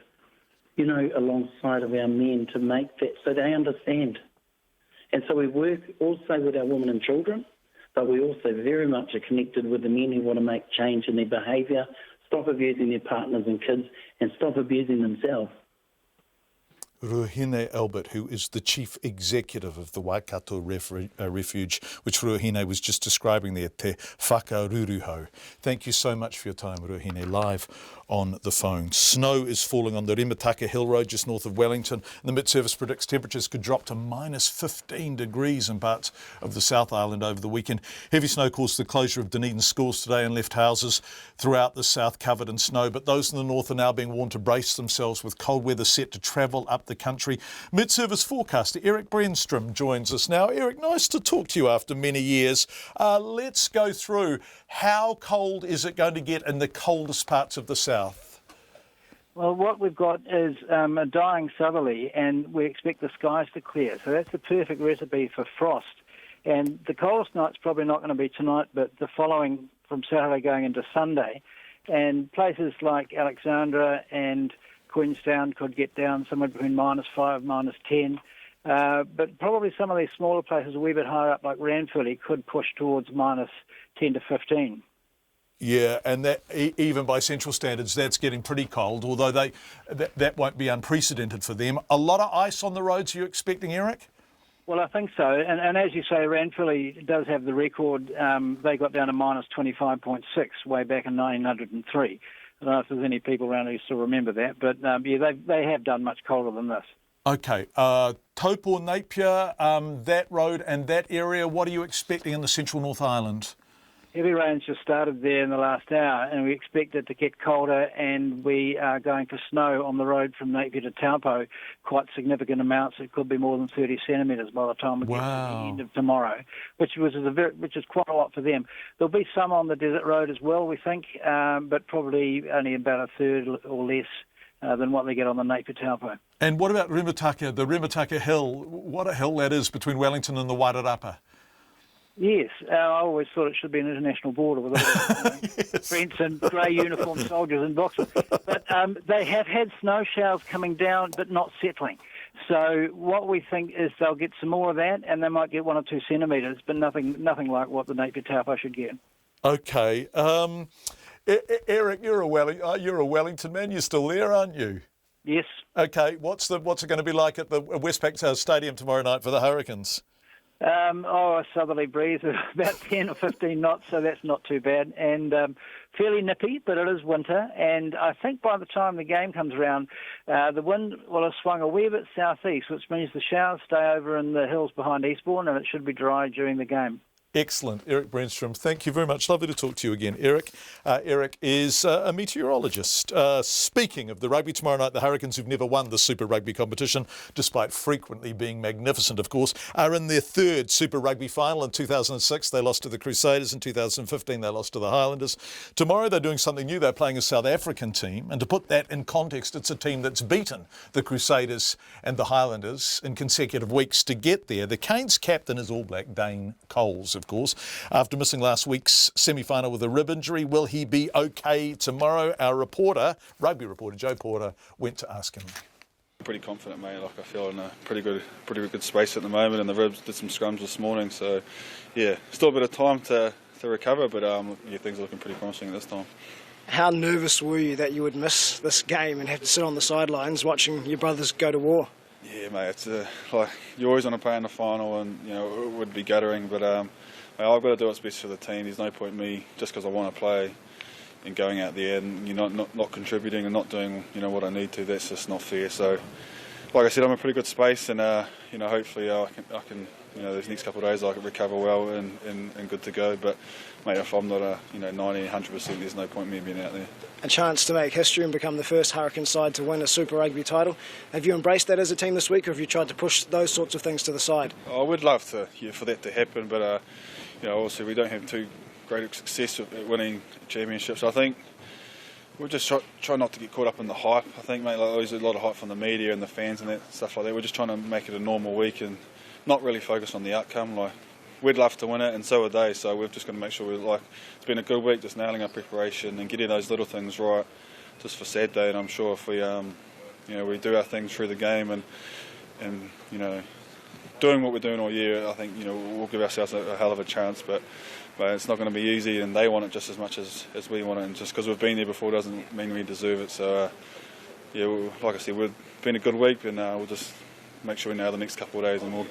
our men to make that, so they understand. And so we work also with our women and children, but we also very much are connected with the men who want to make change in their behaviour, stop abusing their partners and kids, and stop abusing themselves. Ruahine Albert, who is the Chief Executive of the Waikato Refuge, which Ruahine was just describing there, Te Whakaruruhau. Thank you so much for your time, Ruahine, live on the phone. Snow is falling on the Rimataka Hill Road just north of Wellington. The Met-Service predicts temperatures could drop to minus 15 degrees in parts of the South Island over the weekend. Heavy snow caused the closure of Dunedin schools today and left houses throughout the south covered in snow. But those in the north are now being warned to brace themselves with cold weather set to travel up the country. Met-Service forecaster Eric Brenstrom joins us now. Eric, nice to talk to you after many years. Let's go through, how cold is it going to get in the coldest parts of the south? Well, what we've got is a dying southerly, and we expect the skies to clear. So that's the perfect recipe for frost. And the coldest night's probably not going to be tonight, but the following, from Saturday going into Sunday. And places like Alexandra and Queenstown could get down somewhere between -5, -10. But probably some of these smaller places a wee bit higher up, like Ranfurly, could push towards -10 to 15. Yeah, and that even by central standards, that's getting pretty cold, although that won't be unprecedented for them. A lot of ice on the roads, are you expecting, Eric? Well, I think so. And as you say, Ranfurly does have the record. They got down to -25.6 way back in 1903. I don't know if there's any people around who still remember that, but yeah, they have done much colder than this. Okay, Taupo, Napier, that road and that area, what are you expecting in the central North Island? Heavy rains just started there in the last hour, and we expect it to get colder, and we are going for snow on the road from Napier to Taupo, quite significant amounts. It could be more than 30 centimetres by the time we get to the end of tomorrow, which is quite a lot for them. There'll be some on the desert road as well, we think, but probably only about a third or less than what they get on the Napier Taupo. And what about Rimataka, the Rimataka Hill? What a hill that is between Wellington and the Wairarapa. Yes, I always thought it should be an international border with all the French and grey uniformed soldiers in boxes. But they have had snow showers coming down but not settling. So what we think is they'll get some more of that, and they might get 1 or 2 centimetres, but nothing like what the Napier Taupo should get. Okay. Eric, you're a Wellington man. You're still there, aren't you? Yes. Okay. What's it going to be like at the Westpac Stadium tomorrow night for the Hurricanes? A southerly breeze of about 10 or 15 knots, so that's not too bad. And fairly nippy, but it is winter. And I think by the time the game comes around, the wind will have swung a wee bit southeast, which means the showers stay over in the hills behind Eastbourne, and it should be dry during the game. Excellent. Eric Brenstrom, thank you very much. Lovely to talk to you again, Eric. Eric is a meteorologist. Speaking of the rugby, tomorrow night the Hurricanes, who've never won the Super Rugby competition, despite frequently being magnificent, of course, are in their third Super Rugby final. In 2006, they lost to the Crusaders. In 2015, they lost to the Highlanders. Tomorrow, they're doing something new. They're playing a South African team. And to put that in context, it's a team that's beaten the Crusaders and the Highlanders in consecutive weeks to get there. The Canes captain is All Black Dane Coles, of course, after missing last week's semi-final with a rib injury. Will he be okay tomorrow? Our reporter, rugby reporter Joe Porter, went to ask him. pretty confident, mate. Like I feel in a pretty good space at the moment, and the Ribs did some scrums this morning. So, yeah, still a bit of time to recover, but things are looking pretty promising at this time. How nervous were you that you would miss this game and have to sit on the sidelines watching your brothers go to war? Yeah, mate. It's like you always want to play in the final, and it would be guttering, but mate, I've got to do what's best for the team. There's no point in me just because I want to play and going out there and not contributing and not doing what I need to. That's just not fair. So, like I said, I'm in a pretty good space, and hopefully I can these next couple of days I can recover well and good to go. But mate, if I'm not 90, 100%, there's no point in me being out there. A chance to make history and become the first Hurricane side to win a Super Rugby title. Have you embraced that as a team this week, or have you tried to push those sorts of things to the side? I would love to, for that to happen, but obviously we don't have too great success at winning championships. I think we'll just try not to get caught up in the hype. I think, mate, like, there's a lot of hype from the media and the fans and that stuff like that. We're just trying to make it a normal week and not really focus on the outcome. Like, we'd love to win it, and so would they. So we've just got to make sure it's been a good week, just nailing our preparation and getting those little things right, just for Saturday. And I'm sure if we we do our things through the game and doing what we're doing all year, I think we'll give ourselves a hell of a chance. But it's not going to be easy, and they want it just as much as we want it. And just because we've been there before doesn't mean we deserve it. So like I said, we've been a good week, and we'll just make sure we nail the next couple of days, and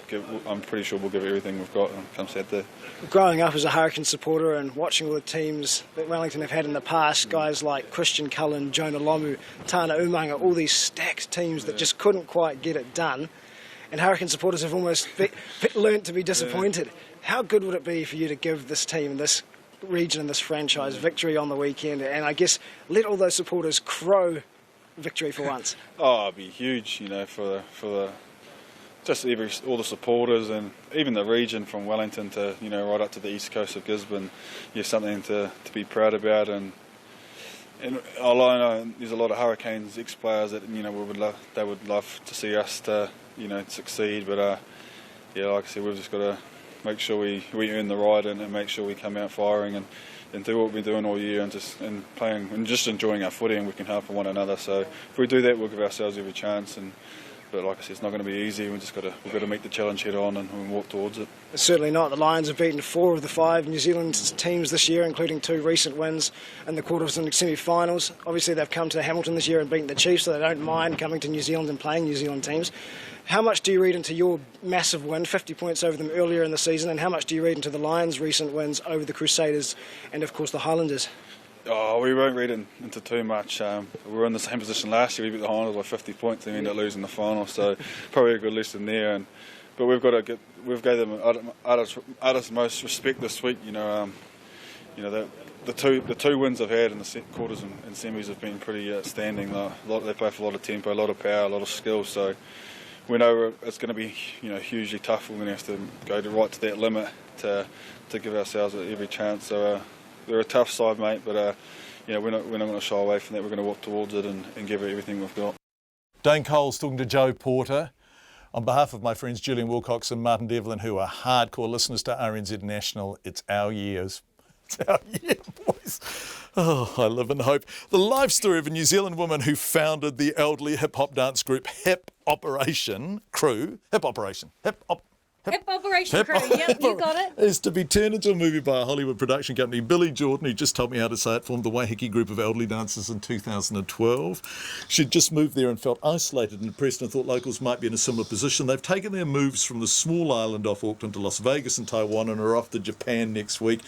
I'm pretty sure we'll give everything we've got and come Saturday. Growing up as a Hurricane supporter and watching all the teams that Wellington have had in the past, guys like Christian Cullen, Jonah Lomu, Tana Umanga, all these stacked teams that just couldn't quite get it done, and Hurricane supporters have almost learnt to be disappointed. Yeah. How good would it be for you to give this team, this region and this franchise victory on the weekend, and I guess let all those supporters crow victory for once? Oh, it'd be huge, for the just all the supporters and even the region from Wellington to right up to the east coast of Gisborne. Something to be proud about, and although I know there's a lot of Hurricanes ex-players that they would love to see us to succeed, but like I said, we've just got to make sure we earn the right and make sure we come out firing and do what we're doing all year and playing and just enjoying our footy, and we can help one another. So if we do that, we'll give ourselves every chance. But like I said, it's not going to be easy. We've got to meet the challenge head on and walk towards it. It's certainly not. The Lions have beaten 4 of the 5 New Zealand teams this year, including 2 recent wins in the quarters and semi-finals. Obviously, they've come to Hamilton this year and beaten the Chiefs, so they don't mind coming to New Zealand and playing New Zealand teams. How much do you read into your massive win, 50 points over them earlier in the season, and how much do you read into the Lions' recent wins over the Crusaders and, of course, the Highlanders? Oh, we won't read into too much. We were in the same position last year. We beat the Highlanders by 50 points and we ended up losing the final, so probably a good lesson there. But we've gave them utmost most respect this week. The two wins they've had in the quarters and semis have been pretty outstanding. They play for a lot of tempo, a lot of power, a lot of skill. So we know it's going to be hugely tough. We're going to have to go right to that limit to give ourselves every chance. So. They're a tough side, mate, but we're not going to shy away from that. We're going to walk towards it and give it everything we've got. Dane Cole's talking to Joe Porter. On behalf of my friends Julian Wilcox and Martin Devlin, who are hardcore listeners to RNZ National, it's our years. It's our year, boys. Oh, I live in hope. The life story of a New Zealand woman who founded the elderly hip-hop dance group Hip Operation Crew. Hip Operation Crew, yep, you got it. Is to be turned into a movie by a Hollywood production company. Billy Jordan, who just told me how to say it, formed the Waiheke group of elderly dancers in 2012. She'd just moved there and felt isolated and depressed and thought locals might be in a similar position. They've taken their moves from the small island off Auckland to Las Vegas and Taiwan and are off to Japan next week.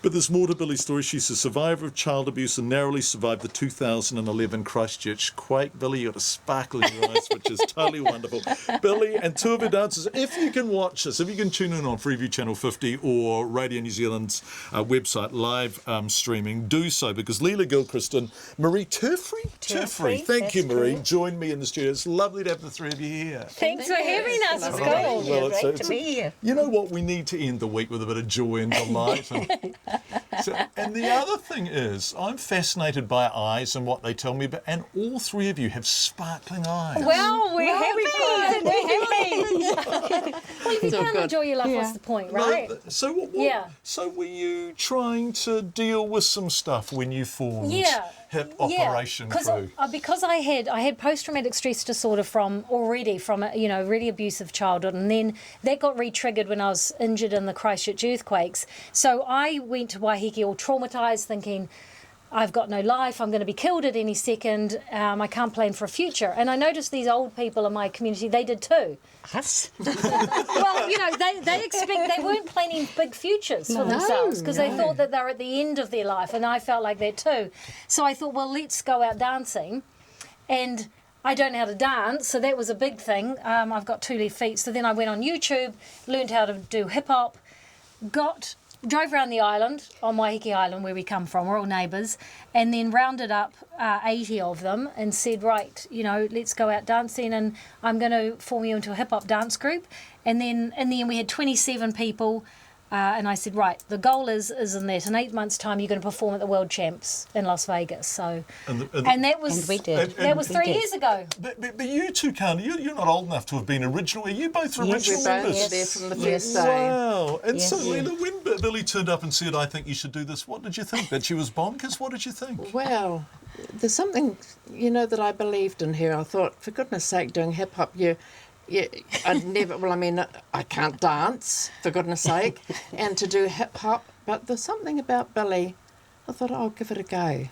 But there's more to Billy's story. She's a survivor of child abuse and narrowly survived the 2011 Christchurch quake. Billy, you got a sparkle in your eyes, which is totally wonderful. Billy and 2 of her dancers, if you can watch us, if you can tune in on Freeview Channel 50 or Radio New Zealand's website live streaming, do so, because Leela Gilchrist and Marie Turfrey, thank you, Marie, joined me in the studio. It's lovely to have the 3 of you here. Thanks for having us. It's cool. Well, great to be here. You know what? We need to end the week with a bit of joy and delight. And the other thing is, I'm fascinated by eyes and what they tell me, and all three of you have sparkling eyes. Well, we're happy for you. We're happy. Well, if you can't enjoy your life, what's the point, right? No, so So were you trying to deal with some stuff when you formed HIP Operation Crew? Because I had post-traumatic stress disorder from a really abusive childhood, and then that got re-triggered when I was injured in the Christchurch earthquakes. So I went to Waiheke all traumatised, thinking, I've got no life, I'm going to be killed at any second, I can't plan for a future. And I noticed these old people in my community, they did too. Us? Well, they weren't planning big futures for themselves because they thought that they're at the end of their life, and I felt like that too. So I thought, well, let's go out dancing. And I don't know how to dance, so that was a big thing. I've got 2 left feet. So then I went on YouTube, learned how to do hip-hop, drove around the island, on Waiheke Island where we come from, we're all neighbours, and then rounded up 80 of them and said, right, let's go out dancing, and I'm going to form you into a hip-hop dance group. And then in the end we had 27 people, and I said, right, the goal is in that in 8 months' time you're going to perform at the World Champs in Las Vegas. So, and that was we did. That was 3 years ago. But you two can't. You're not old enough to have been original. Are you both original members? We're there from the first day. Wow! And so when Billy turned up and said, "I think you should do this," what did you think? That she was bonkers? What did you think? Well, there's something that I believed in her. I thought, for goodness sake, doing hip hop, I'd never. Well, I mean, I can't dance, for goodness sake, and to do hip hop. But there's something about Billy. I thought, I'll give it a go.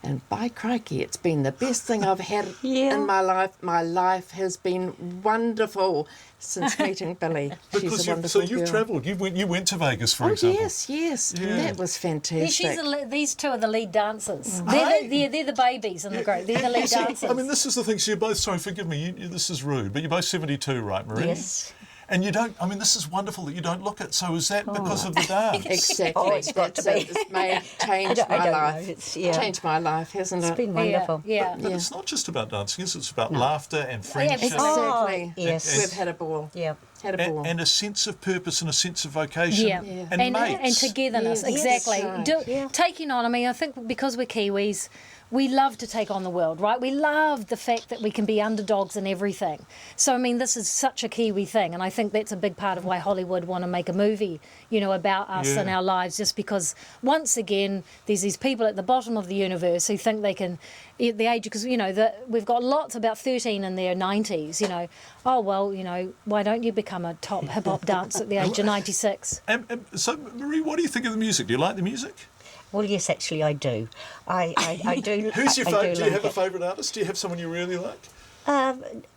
And by crikey, it's been the best thing I've had in my life. My life has been wonderful since meeting Billy. She's a wonderful you've girl. Travelled. You went to Vegas, for example. Yes. Yeah. That was fantastic. These two are the lead dancers. They're the babies in the group. They're the lead dancers. I mean, this is the thing. So you're both. Sorry, forgive me. This is rude, but you're both 72, right, Marie? Yes. And you don't. I mean, this is wonderful that you don't look it. So is that because of the dance? Exactly. It's got to be. It's made changed my life. Changed my life, hasn't it? It's been wonderful. Yeah. But it's not just about dancing. It's about laughter and friendship. Exactly. Yes. We've had a ball. Yeah. Had a ball. And a sense of purpose and a sense of vocation. Yeah. And mates. And togetherness. Yes. Exactly. That's right. Taking on. I mean, I think because we're Kiwis, we love to take on the world, right? We love the fact that we can be underdogs in everything. So, I mean, this is such a Kiwi thing, and I think that's a big part of why Hollywood want to make a movie, about us and our lives, just because, once again, there's these people at the bottom of the universe who think they can, at the age, because, we've got lots, about 13 in their 90s, oh, well, why don't you become a top hip-hop dancer at the age of 96? So, Marie, what do you think of the music? Do you like the music? Well, yes, actually, I do. I do. Who's your favourite? Do you have a favourite artist? Do you have someone you really like?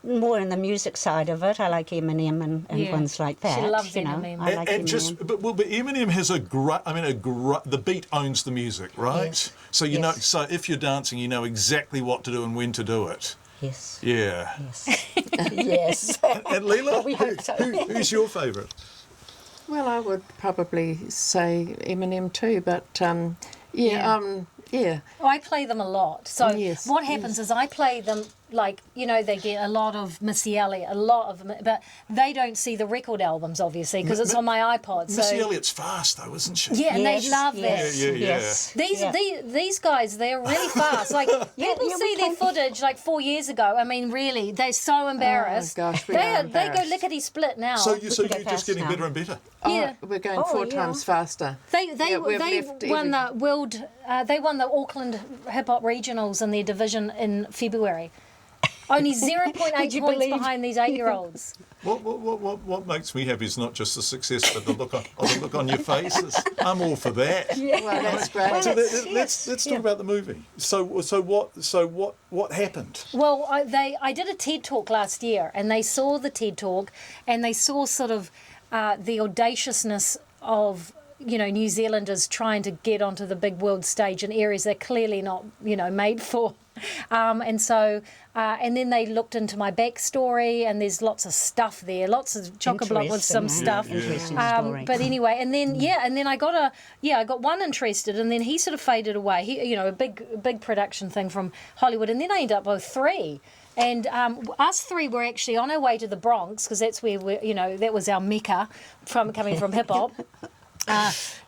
More in the music side of it. I like Eminem and ones like that. She loves Eminem. I like Eminem. But Eminem has the beat owns the music, right? Yes. So know. So if you're dancing, you know exactly what to do and when to do it. Yes. Yeah. Yes. Yes. And Leela, we hope so. Who's your favourite? Well, I would probably say Eminem too, but I play them a lot. So Yes, what happens is I play them they get a lot of Missy Elliott, but they don't see the record albums, obviously, because it's on my iPod. Missy Elliott's fast, though, isn't she? Yeah, and they love that. Yeah. These guys, they're really fast. People see their footage 4 years ago. I mean, really, they're so embarrassed. Oh, gosh, they go lickety split now. So you're just getting better and better. Yeah, we're going 4 times faster. They won the world. They won the Auckland Hip Hop Regionals in their division in February. Only 0.8 points behind these 8-year-olds. What makes me happy is not just the success, but the look on your faces. I'm all for that. Yeah. Well, that's great. So let's talk about the movie. So what happened? Well, I did a TED Talk last year, and they saw the TED Talk, and they saw sort of the audaciousness of New Zealanders trying to get onto the big world stage in areas they're clearly not made for. And then they looked into my backstory, and there's lots of stuff there, lots of chock-a-block with some stuff. Interesting story. But anyway, and then I got one interested, and then he sort of faded away. A big production thing from Hollywood, and then I ended up with 3. And us 3 were actually on our way to the Bronx, because that's where that was our mecca coming from hip hop.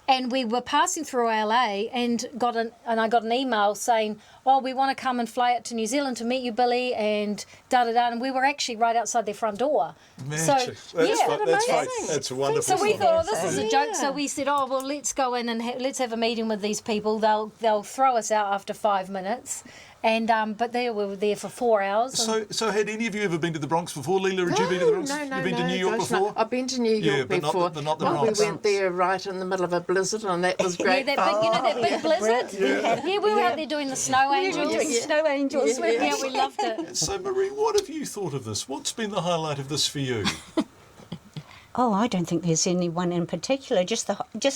And we were passing through LA and I got an email saying, "Oh, we want to come and fly out to New Zealand to meet you, Billy," and da-da-da. And we were actually right outside their front door. Magic. So, That's great. That's wonderful. So we thought, this is a joke. So we said, "Oh, well, let's go in and let's have a meeting with these people. They'll throw us out after 5 minutes." And but we were there for 4 hours. So had any of you ever been to the Bronx before, Leela? Had you been to the Bronx? No, You've been to New York before? No. I've been to New York before. But not the Bronx. We went there right in the middle of a blizzard, and that was great. Yeah, that big blizzard. Yeah, we were out there doing the snow angels. We were doing snow angels. Yeah, we loved it. So, Marie, what have you thought of this? What's been the highlight of this for you? Oh, I don't think there's any one in particular. Just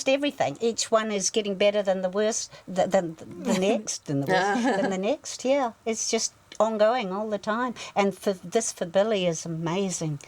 everything. Each one is getting better than the worst, than the next, than the next. Yeah, it's just ongoing all the time. And for Billy is amazing.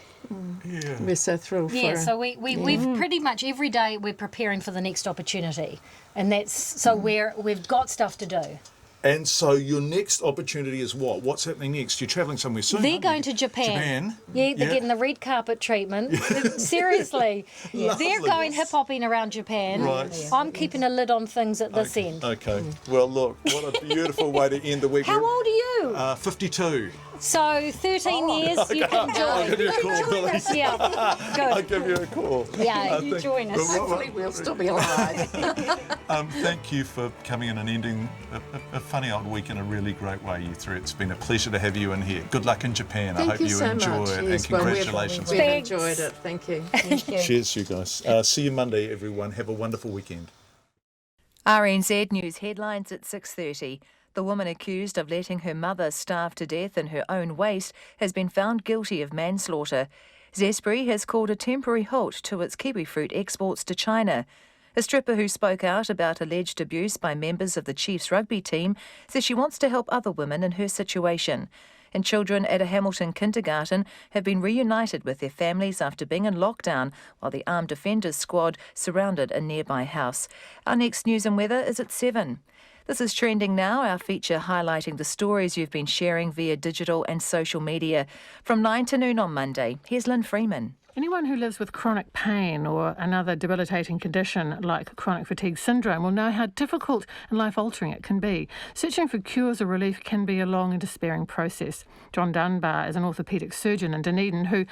Yeah, we're so thrilled. Yeah, so we've pretty much every day we're preparing for the next opportunity, and that's so we've got stuff to do. And so your next opportunity is what? What's happening next? You're travelling somewhere soon. They're going to Japan. Yeah, they're getting the red carpet treatment. Seriously. They're going hip-hopping around Japan. Right. I'm keeping a lid on things at this end. Okay. Well, look, what a beautiful way to end the week. How old are you? 52. So 13 years, you can join. I'll give you a call, Billy. Yeah, good. I'll give you a call. Yeah, you join us. Hopefully we'll still be alive. Thank you for coming in and ending a funny old week in a really great way, you three. It's been a pleasure to have you in here. Good luck in Japan. I hope you so enjoy much. it. Yes, and congratulations. We've enjoyed it. Thank you. Thank you. Cheers, you guys. See you Monday, everyone. Have a wonderful weekend. RNZ News headlines at 6:30. The woman accused of letting her mother starve to death in her own waste has been found guilty of manslaughter. Zespri has called a temporary halt to its kiwifruit exports to China. A stripper who spoke out about alleged abuse by members of the Chiefs rugby team says she wants to help other women in her situation. And children at a Hamilton kindergarten have been reunited with their families after being in lockdown while the armed defenders squad surrounded a nearby house. Our next news and weather is at 7. This is Trending Now, our feature highlighting the stories you've been sharing via digital and social media. From 9 to noon on Monday, here's Lynn Freeman. Anyone who lives with chronic pain or another debilitating condition like chronic fatigue syndrome will know how difficult and life-altering it can be. Searching for cures or relief can be a long and despairing process. John Dunbar is an orthopaedic surgeon in Dunedin who